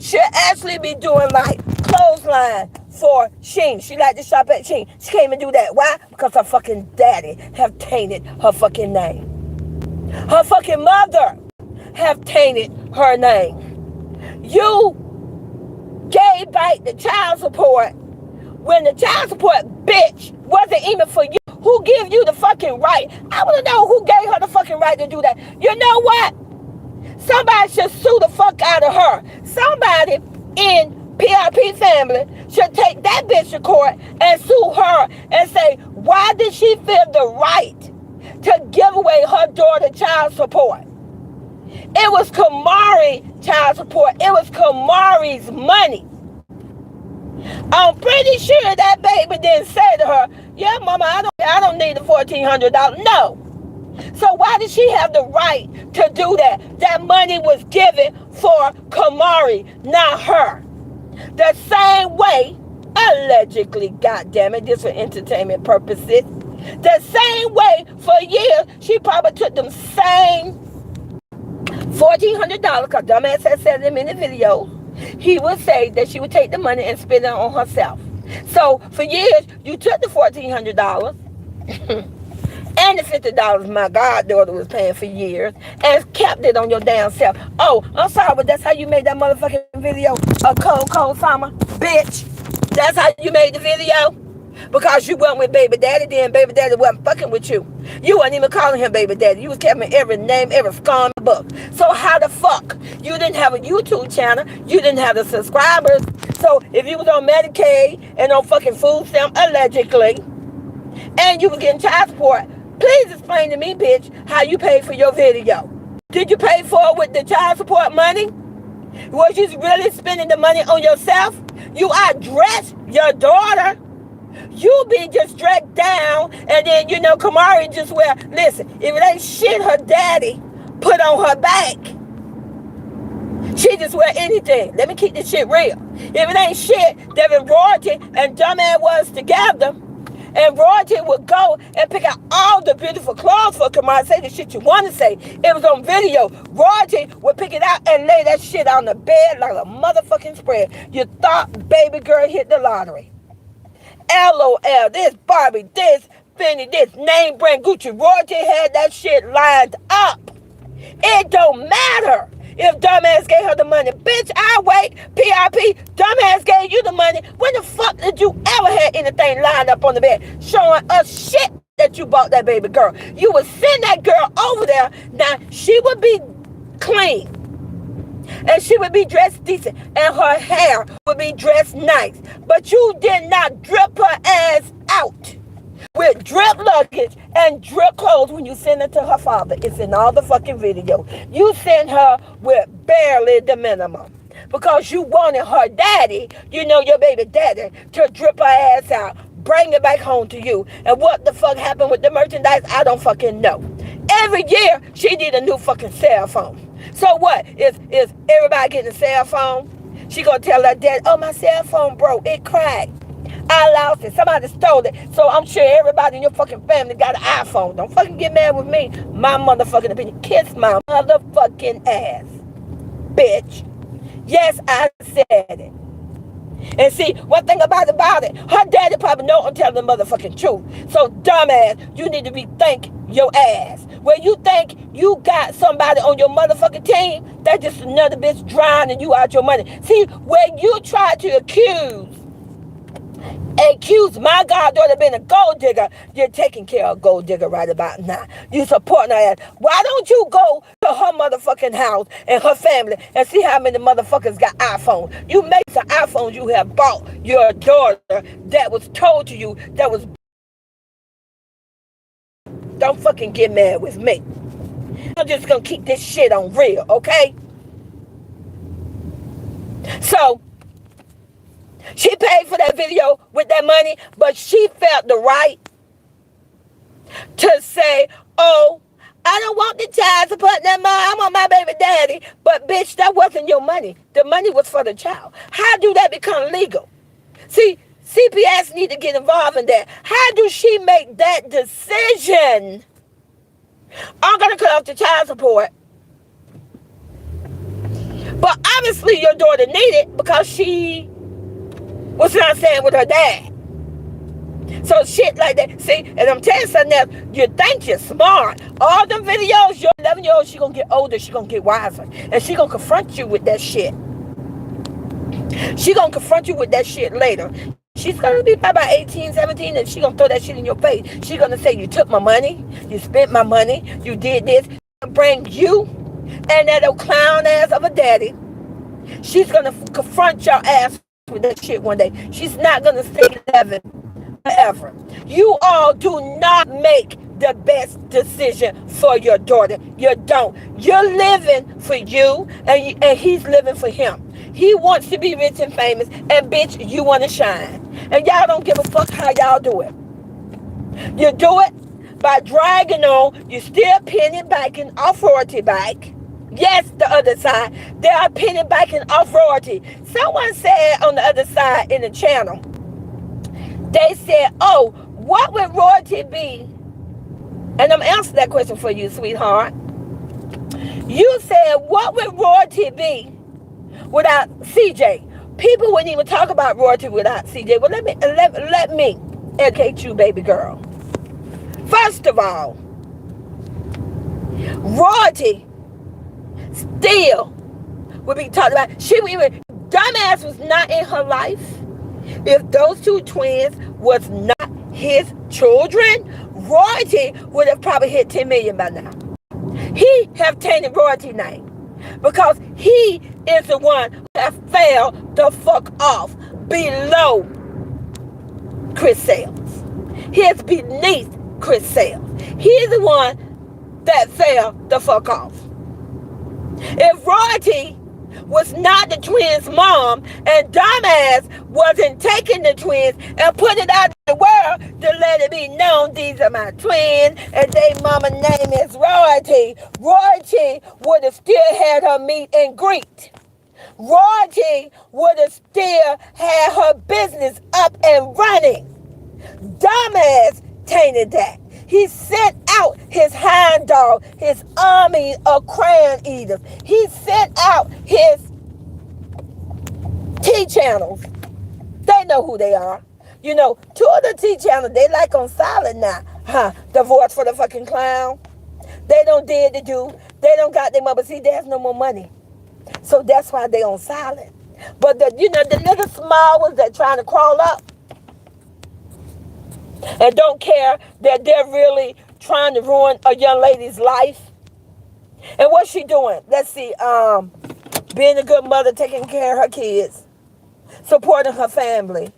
should actually be doing like clothesline for Shein. She like to shop at Shein. She can't even do that. Why? Because her fucking daddy have tainted her fucking name. Her fucking mother have tainted her name. You gave back the child support when the child support bitch wasn't even for you. Who gave you the fucking right? I want to know who gave her the fucking right to do that. You know what? Somebody should sue the fuck out of her. Somebody in PRP family should take that bitch to court and sue her and say, why did she feel the right to give away her daughter child support? It was Kamari child support. It was Kamari's money. I'm pretty sure that baby didn't say to her, yeah, mama, I don't need the $1,400. No. So why did she have the right to do that? That money was given for Kamari, not her. The same way, allegedly, goddammit, this for entertainment purposes. The same way for years, she probably took them same $1,400, because dumbass has said them in the video. He would say that she would take the money and spend it on herself. So for years, you took the $1,400 and the $50 my goddaughter was paying for years and kept it on your damn self. Oh, I'm sorry, but that's how you made that motherfucking video a cold summer, bitch. That's how you made the video? Because you went with baby daddy, then baby daddy wasn't fucking with you. You wasn't even calling him baby daddy. You was telling every name, every scum book. So how the fuck? You didn't have a YouTube channel. You didn't have the subscribers. So if you was on Medicaid and on fucking food stamp, allegedly, and you was getting child support, please explain to me, bitch, how you paid for your video. Did you pay for it with the child support money? Was you really spending the money on yourself? You outdressed your daughter. You be just dragged down, and then, Kamari just wear, listen, if it ain't shit her daddy put on her back, she just wear anything. Let me keep this shit real. If it ain't shit, Devin Royalty and Dumbass was together, and Royalty would go and pick out all the beautiful clothes for Kamari. Say the shit you want to say. It was on video. Royalty would pick it out and lay that shit on the bed like a motherfucking spread. You thought baby girl hit the lottery. LOL, this Barbie, this Fendi, this name brand Gucci. Royalty had that shit lined up. It don't matter if dumbass gave her the money. Bitch, I wait. PIP, dumbass gave you the money. When the fuck did you ever have anything lined up on the bed showing us shit that you bought that baby girl? You would send that girl over there. Now, she would be clean. And she would be dressed decent. And her hair would be dressed nice. But you did not drip her ass out with drip luggage and drip clothes when you send it to her father. It's in all the fucking video. You sent her with barely the minimum. Because you wanted her daddy, your baby daddy, to drip her ass out. Bring it back home to you. And what the fuck happened with the merchandise, I don't fucking know. Every year, she need a new fucking cell phone. So what? Is everybody getting a cell phone? She gonna tell her dad, oh, my cell phone broke. It cracked. I lost it. Somebody stole it. So I'm sure everybody in your fucking family got an iPhone. Don't fucking get mad with me. My motherfucking opinion. Kiss my motherfucking ass. Bitch. Yes, I said it. And see, one thing about it, her daddy probably know I'm telling the motherfucking truth. So, dumbass, you need to rethink your ass. Where you think you got somebody on your motherfucking team, that's just another bitch drowning you out your money. See, where you try to accuse my goddaughter being a gold digger, you're taking care of gold digger right about now. You supporting her ass. Why don't you go to her motherfucking house and her family and see how many motherfuckers got iPhones? You make some iPhones you have bought your daughter that was told to you that was... Don't fucking get mad with me. I'm just gonna keep this shit on real, okay? So, she paid for that video with that money, but she felt the right to say, oh, I don't want the child support that money. I want my baby daddy. But, bitch, that wasn't your money. The money was for the child. How do that become legal? See, CPS need to get involved in that. How do she make that decision? I'm going to cut off the child support. But obviously your daughter needed it because she was not staying with her dad. So shit like that. See, and I'm telling you something else. You think you're smart. All them videos, your 11-year-old, she going to get older. She going to get wiser. And she going to confront you with that shit. She going to confront you with that shit later. She's going to be about 18, 17, and she going to throw that shit in your face. She going to say, you took my money. You spent my money. You did this. Bring you and that old clown ass of a daddy. She's going to confront your ass with that shit one day. She's not going to stay 11 forever. You all do not make the best decision for your daughter. You don't. You're living for you, and he's living for him. He wants to be rich and famous, and bitch, you want to shine. And y'all don't give a fuck how y'all do it. You do it by dragging on. You still pinning back and authority back. Yes, the other side. They are piggybacking off royalty. Someone said on the other side in the channel, they said, oh, what would royalty be? And I'm answering that question for you, sweetheart. You said, what would royalty be without CJ? People wouldn't even talk about royalty without CJ. Well, let me educate you, baby girl. First of all, royalty still would be talked about. She would even, dumbass was not in her life. If those two twins was not his children, royalty would have probably hit 10 million by now. He have tainted royalty name because he is the one who have fell the fuck off below Chris Sails. He is beneath Chris Sails. He is the one that fell the fuck off. If royalty was not the twins' mom and dumbass wasn't taking the twins and putting it out in the world to let it be known these are my twins and they mama name is royalty, royalty would have still had her meet and greet. Royalty would have still had her business up and running. Dumbass tainted that. He sent out his hound dog, his army of crayon eaters. He sent out his T-channels. They know who they are. You know, 2 of the T-channels, they like on silent now. The voice for the fucking clown. They don't dare to do. They don't got them up. But see, there's no more money. So that's why they on silent. But the little small ones that trying to crawl up and don't care that they're really trying to ruin a young lady's life. And what's she doing? Let's see. Being a good mother, taking care of her kids, supporting her family.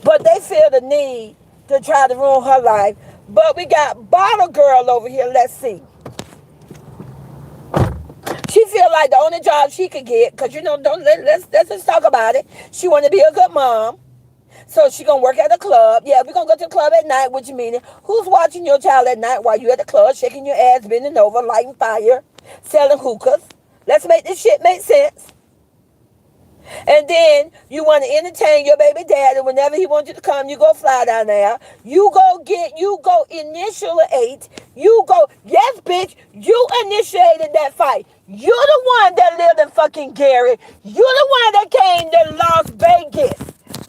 But they feel the need to try to ruin her life. But we got Bottle Girl over here. Let's see. She feel like the only job she could get, because let's just talk about it. She want to be a good mom. So she gonna work at the club. Yeah, we're gonna go to the club at night, which meaning who's watching your child at night while you at the club, shaking your ass, bending over, lighting fire, selling hookahs. Let's make this shit make sense. And then you want to entertain your baby daddy. Whenever he wants you to come, you go fly down there. You go initiate. Yes, bitch, you initiated that fight. You're the one that lived in fucking Gary. You're the one that came to Las Vegas.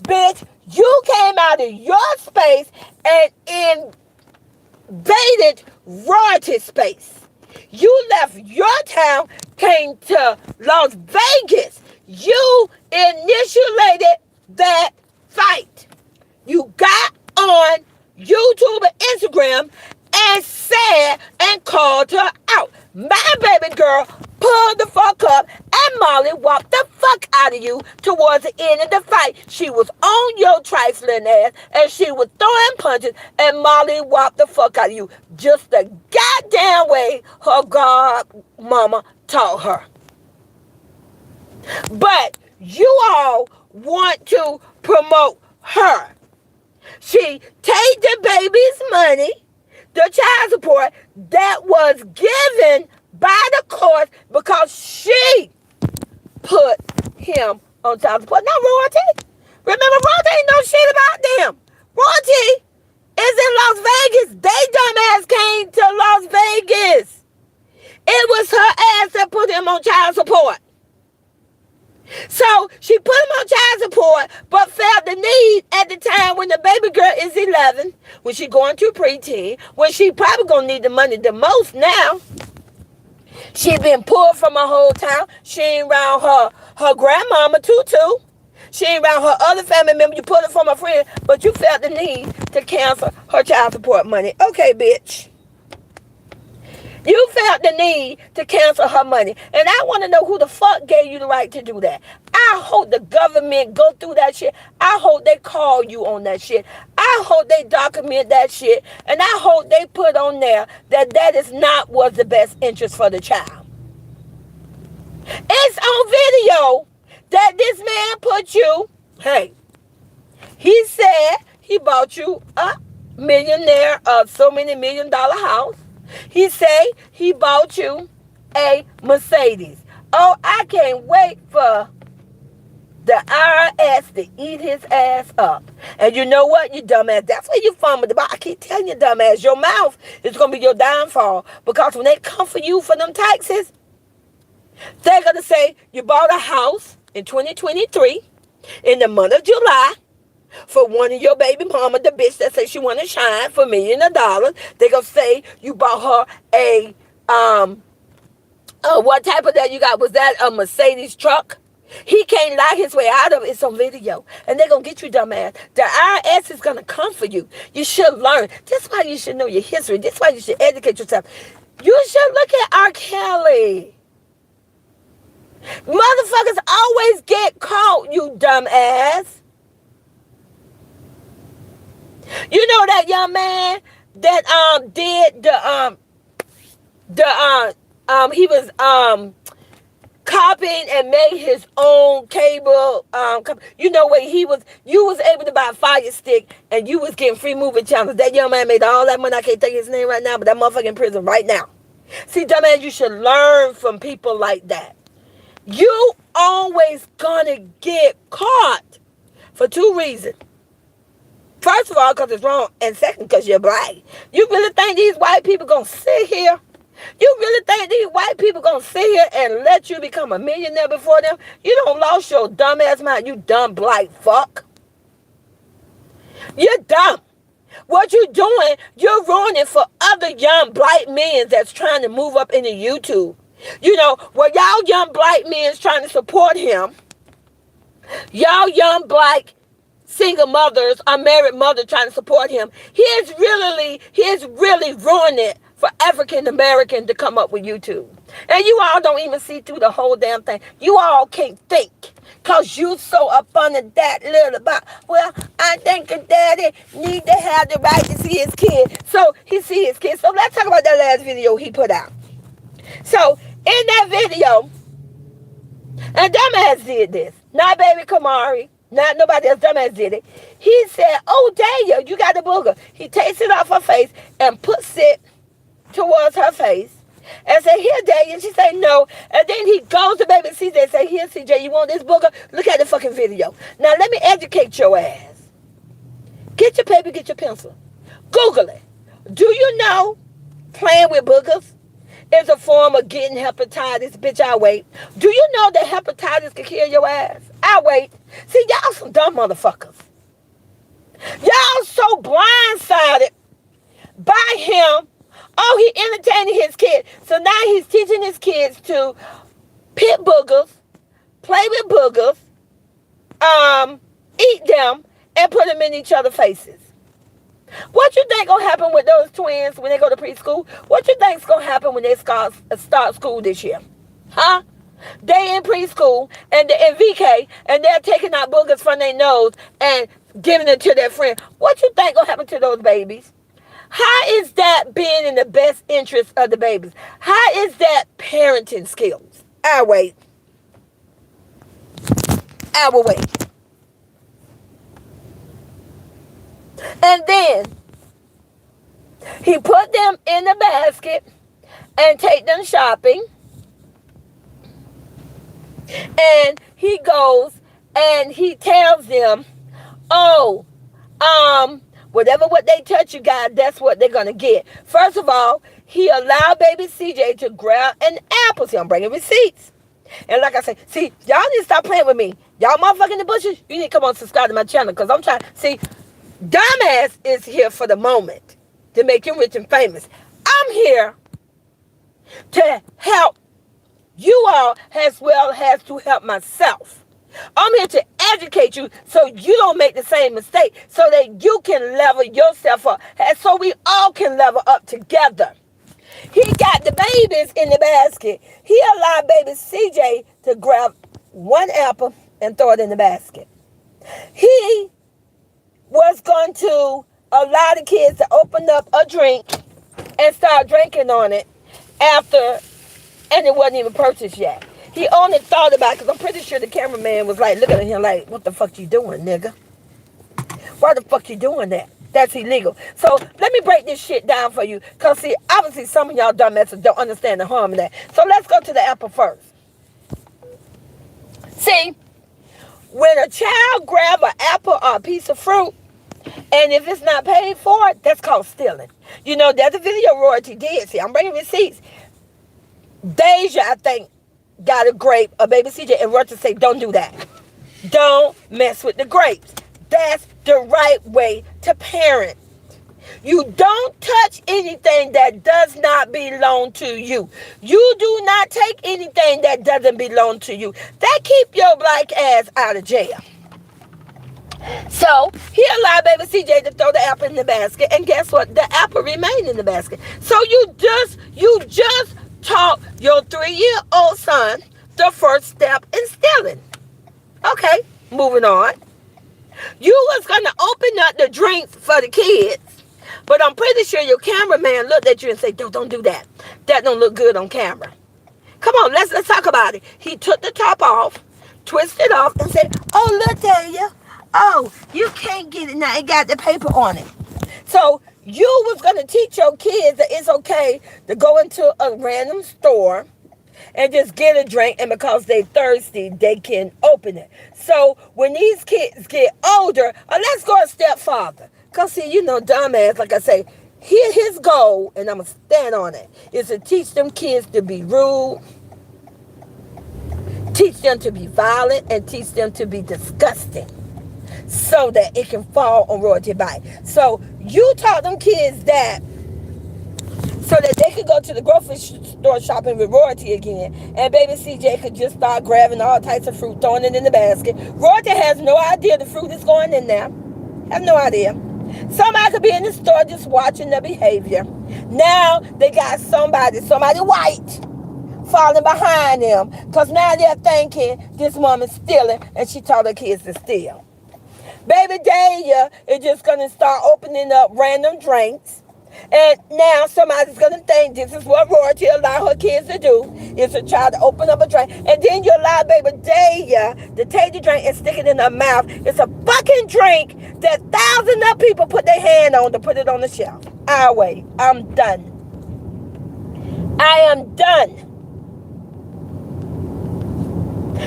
Bitch, you came out of your space and invaded royalty space. You left your town, came to Las Vegas. You initiated that fight. You got on YouTube and Instagram and said and called her out. My baby girl pulled the fuck up and Molly walked the fuck out of you towards the end of the fight. She was on your trifling ass and she was throwing punches and Molly walked the fuck out of you. Just the goddamn way her god mama taught her. But you all want to promote her. She take the baby's money, the child support that was given by the court because she put him on child support. Not royalty. Remember, royalty ain't no shit about them. Royalty is in Las Vegas. They dumbass came to Las Vegas. It was her ass that put him on child support. So she put him on child support, but felt the need at the time when the baby girl is 11, when she going to preteen, when she probably gonna need the money the most now. She been pulled from her whole town. She ain't around her grandmama too. She ain't around her other family member. You pulled it from her friend, but you felt the need to cancel her child support money. Okay, bitch. You felt the need to cancel her money. And I want to know who the fuck gave you the right to do that. I hope the government go through that shit. I hope they call you on that shit. I hope they document that shit. And I hope they put on there that is not what's the best interest for the child. It's on video that this man put you, hey, he said he bought you a millionaire of so many $1 million house. He say he bought you a Mercedes. Oh, I can't wait for the IRS to eat his ass up. And you know what, you dumbass? That's where you fumble the ball. I keep telling you, dumbass, your mouth is going to be your downfall. Because when they come for you for them taxes, they're going to say you bought a house in 2023 in the month of July for one of your baby mama, the bitch that says she want to shine for millions of dollars. They're going to say you bought her a, what type of that you got? Was that a Mercedes truck? He can't lie his way out of it. It's on video. And they're going to get you, dumbass. The IRS is going to come for you. You should learn. That's why you should know your history. That's why you should educate yourself. You should look at R. Kelly. Motherfuckers always get caught, you dumbass. You know that young man that did he was copying and made his own cable. You know where you was able to buy a Fire Stick and you was getting free movie channels. That young man made all that money. I can't think of his name right now, but that motherfucker in prison right now. See, dumbass, you should learn from people like that. You always gonna get caught for two reasons. First of all, because it's wrong, and second, because you're black. You really think these white people gonna sit here? You really think these white people gonna sit here and let you become a millionaire before them? You don't lost your dumb ass mind, you dumb black fuck. You're dumb. What you doing, you're ruining for other young black men that's trying to move up into YouTube. You know, where y'all young black men is trying to support him, y'all young black single mothers, unmarried mother trying to support him, he is really ruining it for African American to come up with YouTube. And you all don't even see through the whole damn thing. You all can't think. Because you so up under that little about, well, I think a daddy need to have the right to see his kid. So he see his kid. So let's talk about that last video he put out. So in that video, and dumbass did this. Not baby Kamari. Not nobody else. Dumbass did it. He said, oh, Daniel, you got the booger. He takes it off her face and puts it towards her face and say, here, Daniel. She say, no. And then he goes to baby CJ and say, here, CJ, you want this booger? Look at the fucking video. Now, let me educate your ass. Get your paper, get your pencil. Google it. Do you know playing with boogers is a form of getting hepatitis? Bitch, I wait. Do you know that hepatitis can kill your ass? I wait. See, y'all some dumb motherfuckers. Y'all so blindsided by him. Oh, he entertaining his kid. So now he's teaching his kids to pick boogers, play with boogers, eat them, and put them in each other's faces. What you think gonna happen with those twins when they go to preschool? What you think's gonna happen when they start school this year? Huh? They in preschool and they're in VK and they're taking out boogers from their nose and giving it to their friend. What you think gonna happen to those babies? How is that being in the best interest of the babies? How is that parenting skills? I wait. I will wait. And then he put them in the basket and take them shopping. And he goes and he tells them, oh, whatever what they touch, you guys, that's what they're going to get. First of all, he allowed baby CJ to grab an apple. See, I'm bringing receipts. And like I say, see, y'all need to stop playing with me. Y'all motherfucking in the bushes, you need to come on subscribe to my channel because I'm trying, see, dumbass is here for the moment to make him rich and famous. I'm here to help you all as well as to help myself. I'm here to educate you so you don't make the same mistake so that you can level yourself up and so we all can level up together. He got the babies in the basket. He allowed baby CJ to grab one apple and throw it in the basket. He was going to allow the kids to open up a drink and start drinking on it after, and it wasn't even purchased yet. He only thought about it because I'm pretty sure the cameraman was like looking at him like, what the fuck you doing, nigga? Why the fuck you doing that? That's illegal. So let me break this shit down for you. Because, see, obviously some of y'all dumbasses don't understand the harm of that. So let's go to the apple first. See, when a child grab an apple or a piece of fruit, and if it's not paid for, that's called stealing. You know, there's a video Royalty did. See, I'm bringing receipts. Deja, I think, got a grape, a baby CJ, and Royalty say, don't do that. Don't mess with the grapes. That's the right way to parent. You don't touch anything that does not belong to you. You do not take anything that doesn't belong to you. That keep your black ass out of jail. So he allowed baby CJ to throw the apple in the basket, and guess what? The apple remained in the basket. So you just taught your 3-year-old son the first step in stealing. Okay, moving on. You was gonna open up the drinks for the kids, but I'm pretty sure your cameraman looked at you and said, don't do that. That don't look good on camera. Come on, let's talk about it. He took the top off, twisted off, and said, oh, look at you. Oh, you can't get it now. It got the paper on it. So you was going to teach your kids that it's okay to go into a random store and just get a drink, and because they thirsty, they can open it. So when these kids get older, let's go a step farther. Because, see, you know, dumbass, like I say, his goal, and I'm going to stand on it, is to teach them kids to be rude, teach them to be violent, and teach them to be disgusting, so that it can fall on Royalty bite. So you taught them kids that so that they could go to the grocery store shopping with Royalty again, and baby CJ could just start grabbing all types of fruit, throwing it in the basket. Royalty has no idea the fruit is going in there. Have no idea. Somebody could be in the store just watching their behavior. Now they got somebody white falling behind them, because now they're thinking this woman's stealing and she taught her kids to steal. Baby Dahlia is just going to start opening up random drinks. And now somebody's going to think this is what Royalty allowed her kids to do, is to try to open up a drink. And then you allow baby Dahlia to take the drink and stick it in her mouth. It's a fucking drink that thousands of people put their hand on to put it on the shelf. Our way. I'm done. I am done.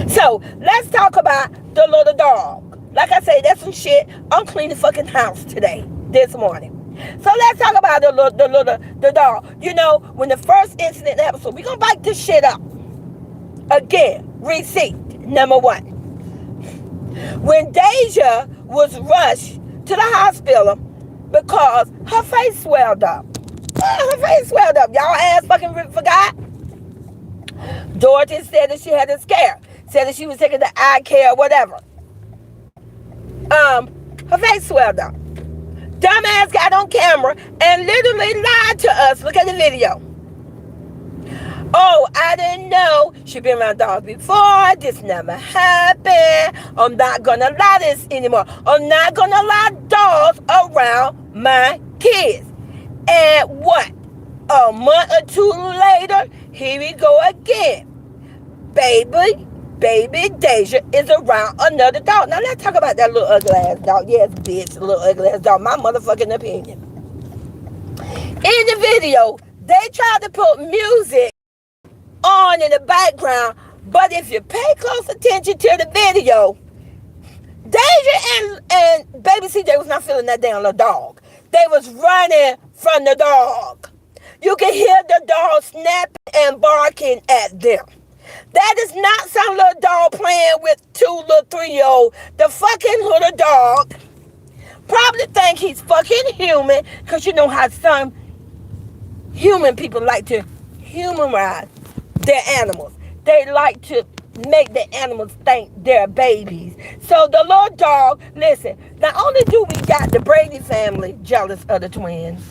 So let's talk about the little dog. Like I say, that's some shit. I'm cleaning the fucking house this morning. So let's talk about the dog. You know, when the first incident happened, so we're going to bite this shit up. Again, receipt number 1. When Deja was rushed to the hospital because her face swelled up. Her face swelled up. Y'all ass fucking forgot? Dorothy said that she had a scare. Said that she was taking the eye care or whatever. Her face swelled up. Dumbass got on camera and literally lied to us. Look at the video. Oh, I didn't know. She been around dogs before. This never happened. I'm not gonna allow this anymore. I'm not gonna allow dogs around my kids. And what? A month or 2 later, here we go again. Baby Deja is around another dog. Now let's talk about that little ugly ass dog. Yes, bitch, little ugly ass dog. My motherfucking opinion. In the video, they tried to put music on in the background, but if you pay close attention to the video, Deja and baby CJ was not feeling that damn little dog. They was running from the dog. You can hear the dog snapping and barking at them. That is not some little dog playing with 2 little 3-year-old. The fucking little dog probably think he's fucking human, because you know how some human people like to humanize their animals. They like to make the animals think they're babies. So the little dog, listen, not only do we got the Brady family jealous of the twins,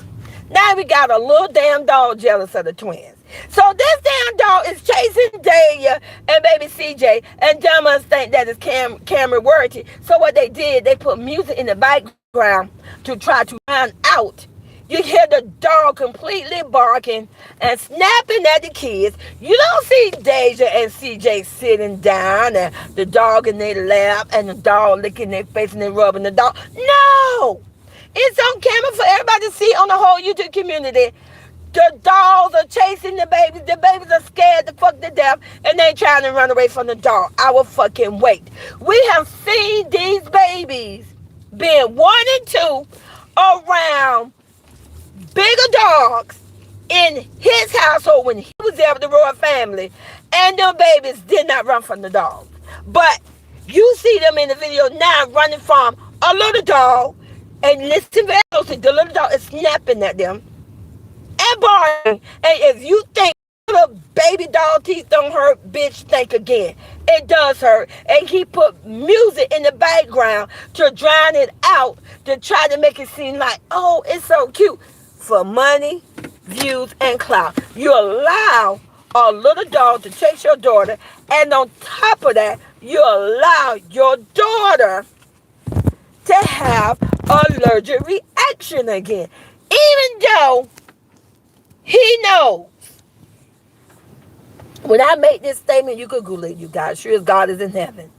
now we got a little damn dog jealous of the twins. So this damn dog is chasing Dahlia and baby CJ, and them must think that it's Cameron Worthy. So what they did, they put music in the background to try to drown out. You hear the dog completely barking and snapping at the kids. You don't see Deja and CJ sitting down and the dog in their lap and the dog licking their face and they rubbing the dog. No! It's on camera for everybody to see on the whole YouTube community. The dolls are chasing the babies. The babies are scared to fuck to death, and they trying to run away from the doll. I will fucking wait. We have seen these babies being 1 and 2 around bigger dogs in his household when he was there with the royal family, and them babies did not run from the dogs. But you see them in the video now running from a little dog, and listen very closely, the little dog is snapping at them and barking. And if you think the baby doll teeth don't hurt, bitch, think again. It does hurt. And he put music in the background to drown it out, to try to make it seem like, oh, it's so cute. For money, views, and clout. You allow a little dog to chase your daughter, and on top of that, you allow your daughter to have allergic reaction again. Even though he knows. When I make this statement, you could Google it, you guys. Sure as God is in heaven.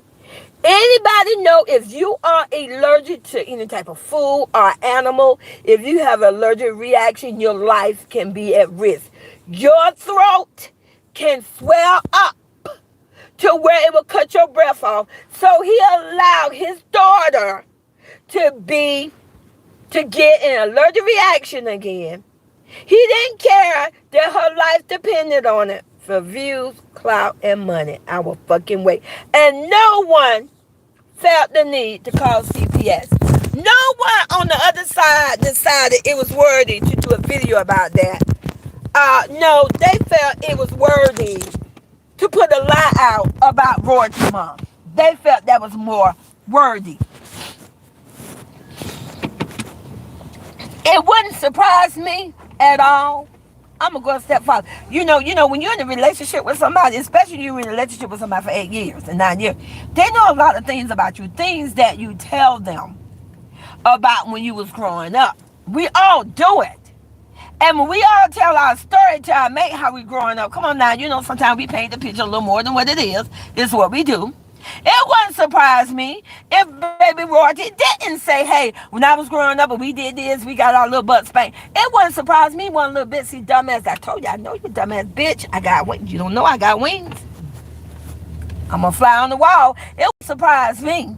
Anybody know if you are allergic to any type of food or animal, if you have an allergic reaction, your life can be at risk. Your throat can swell up to where it will cut your breath off. So he allowed his daughter to get an allergic reaction again. He didn't care that her life depended on it. For views, clout, and money. I will fucking wait. And no one felt the need to call CPS. No one on the other side decided it was worthy to do a video about that. No, they felt it was worthy to put a lie out about Royalty Mom. They felt that was more worthy. It wouldn't surprise me at all. I'm going to go a step farther. You know, when you're in a relationship with somebody, especially you're in a relationship with somebody for 8 years and 9 years, they know a lot of things about you, things that you tell them about when you was growing up. We all do it. And when we all tell our story to our mate how we growing up, come on now, sometimes we paint the picture a little more than what it is. It's what we do. It wouldn't surprise me if baby Royalty didn't say, hey, when I was growing up and we did this, we got our little butt spanked. It wouldn't surprise me one little bit. See, dumbass, I told you, I know you dumbass bitch. I got wings. You don't know I got wings. I'm going to fly on the wall. It would surprise me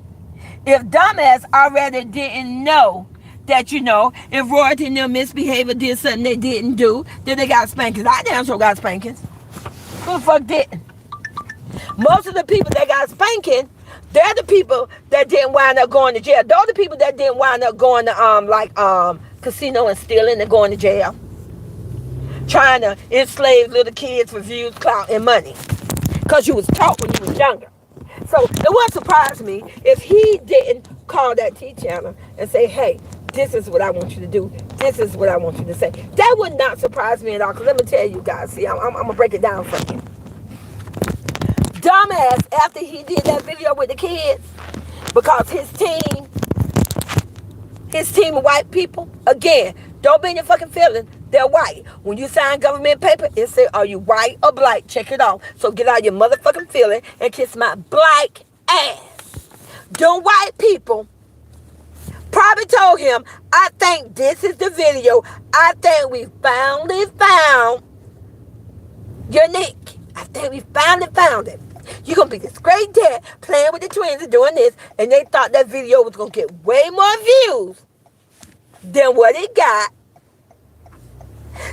if dumbass already didn't know that, if Royalty and them misbehavior did something they didn't do, that they got spankings. I damn sure got spankings. Who the fuck didn't? Most of the people that got spanking, they're the people that didn't wind up going to jail. Those are the people that didn't wind up going to casino and stealing and going to jail. Trying to enslave little kids for views, clout, and money. Because you was taught when you was younger. So it wouldn't surprise me if he didn't call that T-channel and say, hey, this is what I want you to do. This is what I want you to say. That would not surprise me at all. Because let me tell you guys, see, I'm going to break it down for you. Dumbass, after he did that video with the kids, because his team of white people, again, don't be in your fucking feelings, they're white. When you sign government paper, it says, are you white or black? Check it off. So get out your motherfucking feeling and kiss my black ass. Them white people probably told him, I think this is the video. I think we finally found Unique. I think we finally found it. You're going to be this great dad playing with the twins and doing this. And they thought that video was going to get way more views than what it got.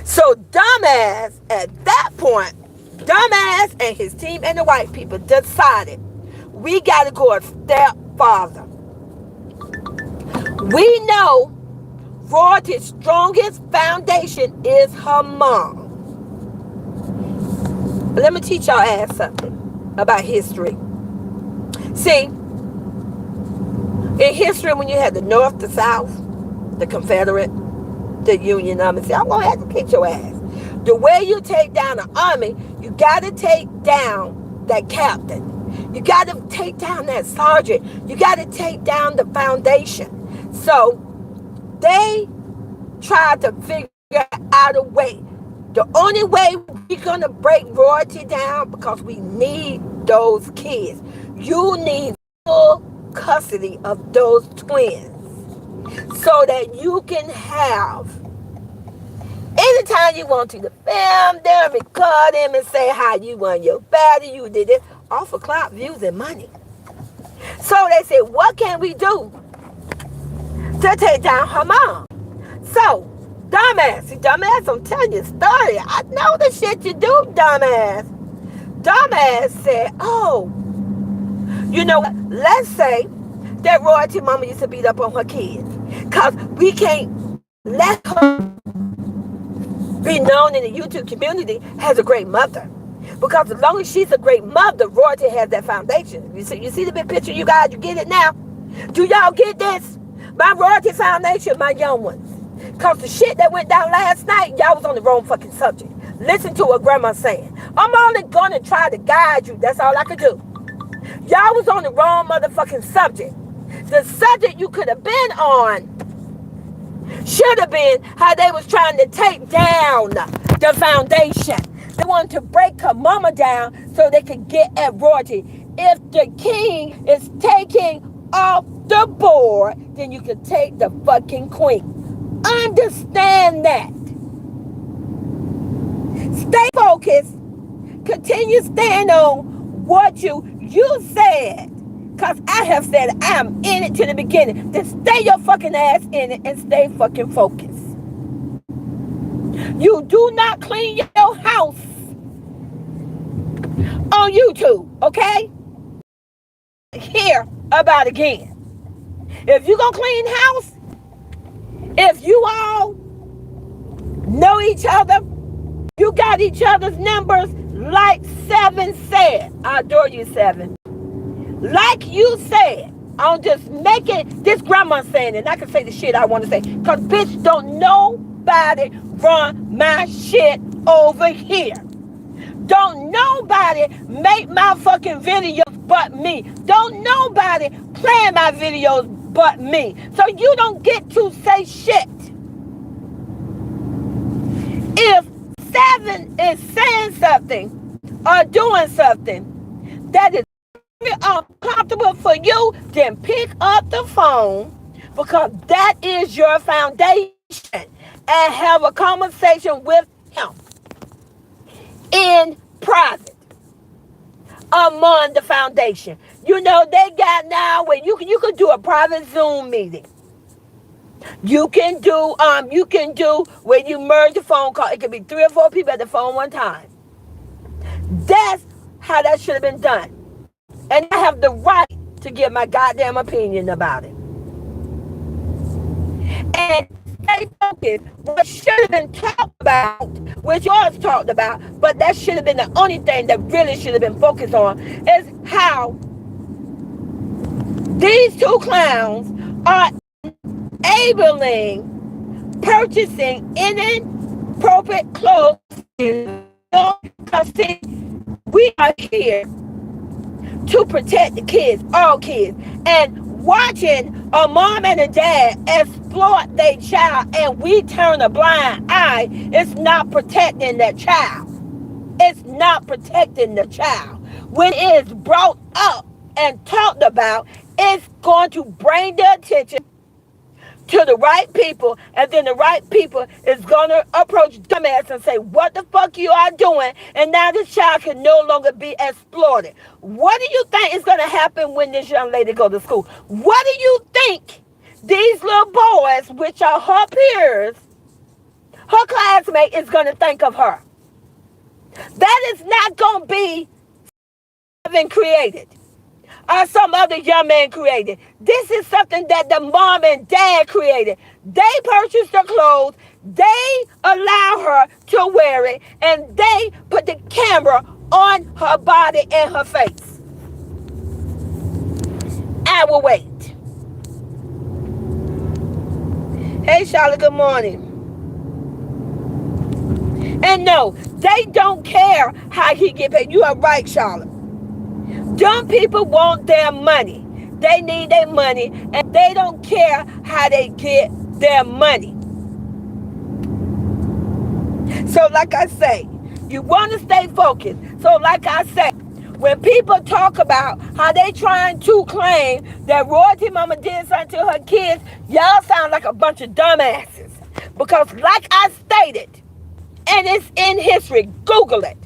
So dumbass, at that point, dumbass and his team and the white people decided we got to go a step farther. We know Royalty's strongest foundation is her mom. But let me teach y'all ass something about history. See, in history, when you had the North, the South, the Confederate, the Union Army, see, I'm going to have to kick your ass. The way you take down an army, you got to take down that captain. You got to take down that sergeant. You got to take down the foundation. So they tried to figure out a way. The only way we're going to break Royalty down, because we need those kids. You need full custody of those twins. so that you can have anytime you want to film them, record them, and say how you won your battle, you did it, all for clout, views, and money. So they said, what can we do to take down her mom? So, dumbass, I'm telling you a story. I know the shit you do, dumbass. Dumbass said, oh, you know what? Let's say that royalty mama used to beat up on her kids. Because we can't let her be known in the YouTube community as a great mother. Because as long as she's a great mother, royalty has that foundation. You see the big picture, you guys? You get it now? Do y'all get this? My royalty foundation, my young ones. Because the shit that went down last night, y'all was on the wrong fucking subject. Listen to what grandma's saying. I'm only going to try to guide you. That's all I could do. Y'all was on the wrong motherfucking subject. The subject you could have been on should have been how they was trying to take down the foundation. They wanted to break her mama down so they could get at royalty. If the king is taking off the board, then you can take the fucking queen. Understand that. Stay focused. Continue staying on what you said. Because I have said I'm in it to the beginning. Then stay your fucking ass in it and stay fucking focused. You do not clean your house on YouTube, okay? Hear about it again. If you gonna clean house, if you all know each other, you got each other's numbers, like Seven said. I adore you, Seven. Like you said, I'm just making this grandma saying it, and I can say the shit I want to say. Because, bitch, don't nobody run my shit over here. Don't nobody make my fucking videos but me. Don't nobody play my videos but me. So you don't get to say shit. If Seven is saying something or doing something that is uncomfortable for you, then pick up the phone, because that is your foundation, and have a conversation with him in private among the foundation. You know, they got now where you can do a private Zoom meeting. You can do when you merge the phone call, it could be 3 or 4 people at the phone one time. That's how that should have been done. And I have the right to give my goddamn opinion about it. And stay focused. What should have been talked about, which was talked about, but that should have been the only thing that really should have been focused on, is how these two clowns are enabling purchasing inappropriate clothes. Because we are here to protect the kids, all kids, and watching a mom and a dad exploit their child, and we turn a blind eye. It's not protecting that child. It's not protecting the child. When it is brought up and talked about, it's going to bring the attention to the right people, and then the right people is going to approach dumbass and say, what the fuck you are doing? And now this child can no longer be exploited. What do you think is going to happen when this young lady go to school? What do you think these little boys, which are her peers, her classmate, is going to think of her? That is not going to be something created or some other young man created. This is something that the mom and dad created. They purchased the clothes, they allow her to wear it, and they put the camera on her body and her face. I will wait. Hey, Charlotte, good morning. And no, they don't care how he get paid. You are right, Charlotte. Dumb people want their money. They need their money, and they don't care how they get their money. So like I say, you want to stay focused. So like I say, When people talk about how they trying to claim that royalty mama did something to her kids, y'all sound like a bunch of dumbasses. Because like I stated, and it's in history, Google it.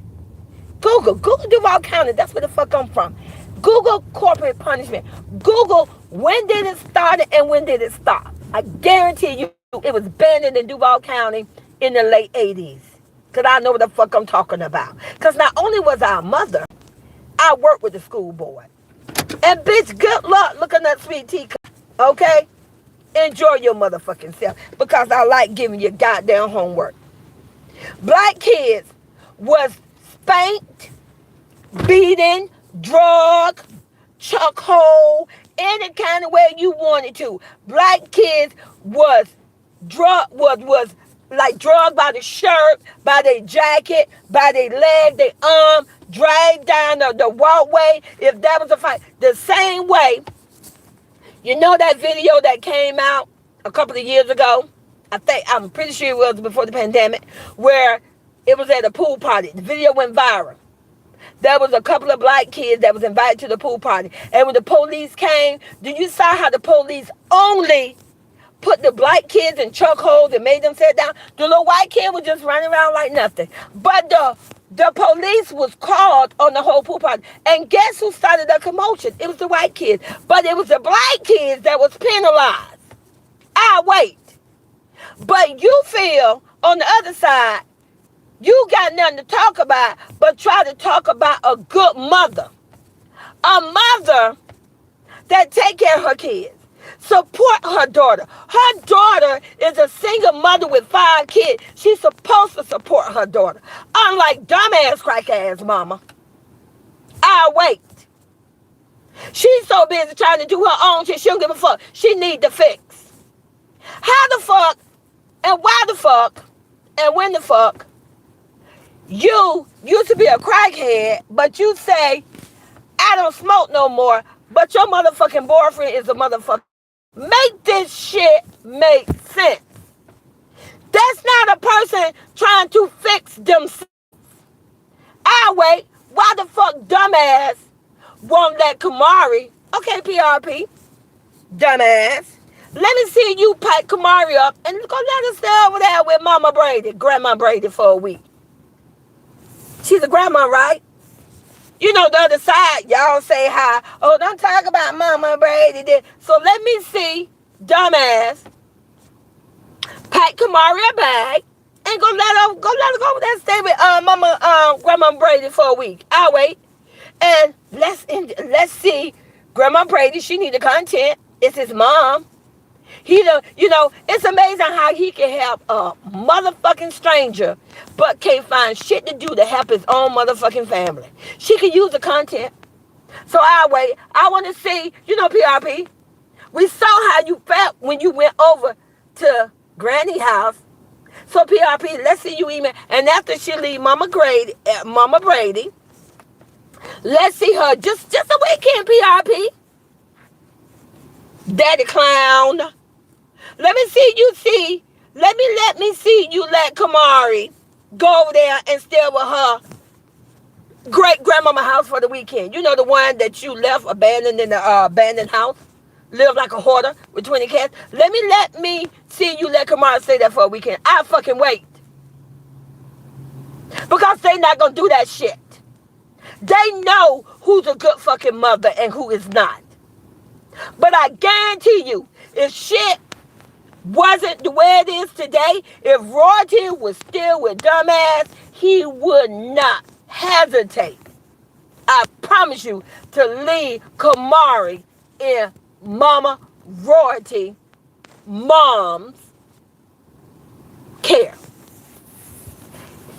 Google Duval County, that's where the fuck I'm from. Google corporate punishment. Google when did it start and when did it stop. I guarantee you it was banned in Duval County in the late 80s. Because I know what the fuck I'm talking about. Because not only was I a mother, I worked with the school board. And bitch, good luck looking at sweet tea. Okay? Enjoy your motherfucking self. Because I like giving you goddamn homework. Black kids was spanked, beaten, drug, chuck hole, any kind of way you wanted to. Black kids was like drugged by the shirt, by their jacket, by their leg, their arm, dragged down the walkway. If that was a fight, the same way. You know that video that came out a couple of years ago? I'm pretty sure it was before the pandemic, where it was at a pool party. The video went viral. There was a couple of black kids that was invited to the pool party. And when the police came, did you saw how the police only put the black kids in chokeholds and made them sit down? The little white kid was just running around like nothing. But the police was called on the whole pool party. And guess who started the commotion? It was the white kids. But it was the black kids that was penalized. Wait. But you feel on the other side, you got nothing to talk about, but try to talk about a good mother. A mother that take care of her kids. Support her daughter. Her daughter is a single mother with 5 kids. She's supposed to support her daughter. Unlike dumbass crack ass mama. Wait. She's so busy trying to do her own shit, she don't give a fuck. She need to fix. How the fuck and why the fuck and when the fuck you used to be a crackhead, but you say, I don't smoke no more, but your motherfucking boyfriend is a motherfucker. Make this shit make sense. That's not a person trying to fix themselves. Wait, why the fuck dumbass won't let Kamari, okay, PRP, dumbass, let me see you pack Kamari up and go let her stay over there with Mama Brady, Grandma Brady for a week. She's a grandma, right? You know the other side, y'all say hi. Oh, don't talk about Mama Brady. So let me see, dumbass, pack Kamari a bag and go let her go over there and stay with Grandma Brady for a week. I'll wait. And let's see, Grandma Brady, she need the content. It's his mom. It's amazing how he can help a motherfucking stranger, but can't find shit to do to help his own motherfucking family. She can use the content. So I'll wait. I want to see, PRP. We saw how you felt when you went over to Granny's house. So PRP, let's see you email. And after she leave Mama Brady, let's see her just a weekend, PRP. Daddy clown. Let me see you let Kamari go over there and stay with her great grandmama house for the weekend. You know, the one that you left abandoned in the abandoned house, live like a hoarder with 20 cats. Let me see you let Kamari stay there for a weekend. I'll fucking wait. Because they not gonna do that shit. They know who's a good fucking mother and who is not. But I guarantee you, if shit wasn't the way it is today, if royalty was still with dumbass, he would not hesitate, I promise you, to leave Kamari in Mama Royalty mom's care.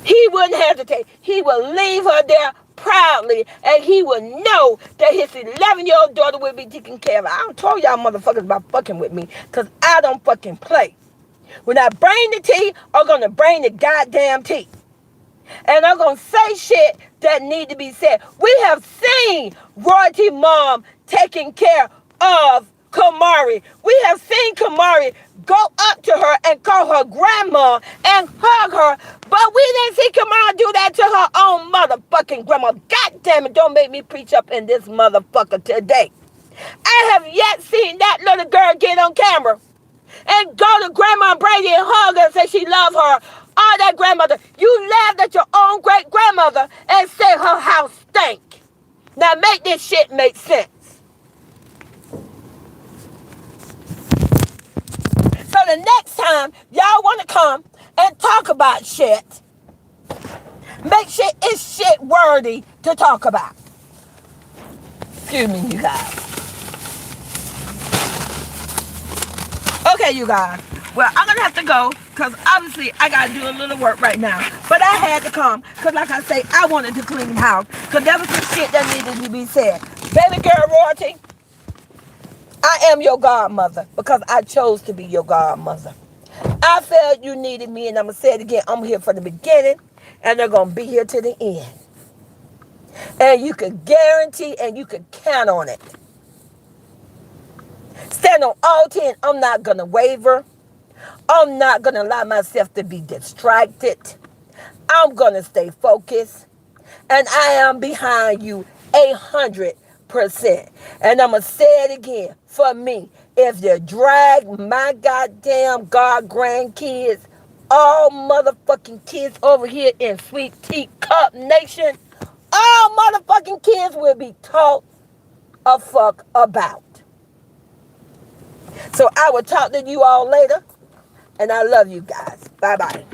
He wouldn't hesitate. He would leave her there proudly, and he would know that his 11-year-old daughter would be taken care of. I don't tell y'all motherfuckers about fucking with me, because I don't fucking play. When I bring the tea, I'm going to bring the goddamn tea. And I'm going to say shit that need to be said. We have seen Royalty Mom taking care of Kamari. Kamari. We have seen Kamari go up to her and call her grandma and hug her. But we didn't see Kamari do that to her own motherfucking grandma. God damn it, don't make me preach up in this motherfucker today. I have yet seen that little girl get on camera and go to Grandma Brady and hug her and say she loved her. Oh, that grandmother. You laughed at your own great-grandmother and said her house stank. Now make this shit make sense. So the next time y'all want to come and talk about shit, make sure it's shit worthy to talk about. Excuse me, you guys. Okay, you guys. Well, I'm going to have to go because obviously I got to do a little work right now. But I had to come because, like I say, I wanted to clean house because there was some shit that needed to be said. Baby girl royalty, I am your godmother because I chose to be your godmother. I felt you needed me, and I'm going to say it again. I'm here from the beginning, and they're going to be here to the end. And you can guarantee and you can count on it. Stand on all 10. I'm not going to waver. I'm not going to allow myself to be distracted. I'm going to stay focused. And I am behind you 100%. And I'm going to say it again. For me, if you drag my goddamn god grandkids, all motherfucking kids over here in Sweet Teacup Nation, all motherfucking kids will be taught a fuck about. So I will talk to you all later. And I love you guys. Bye-bye.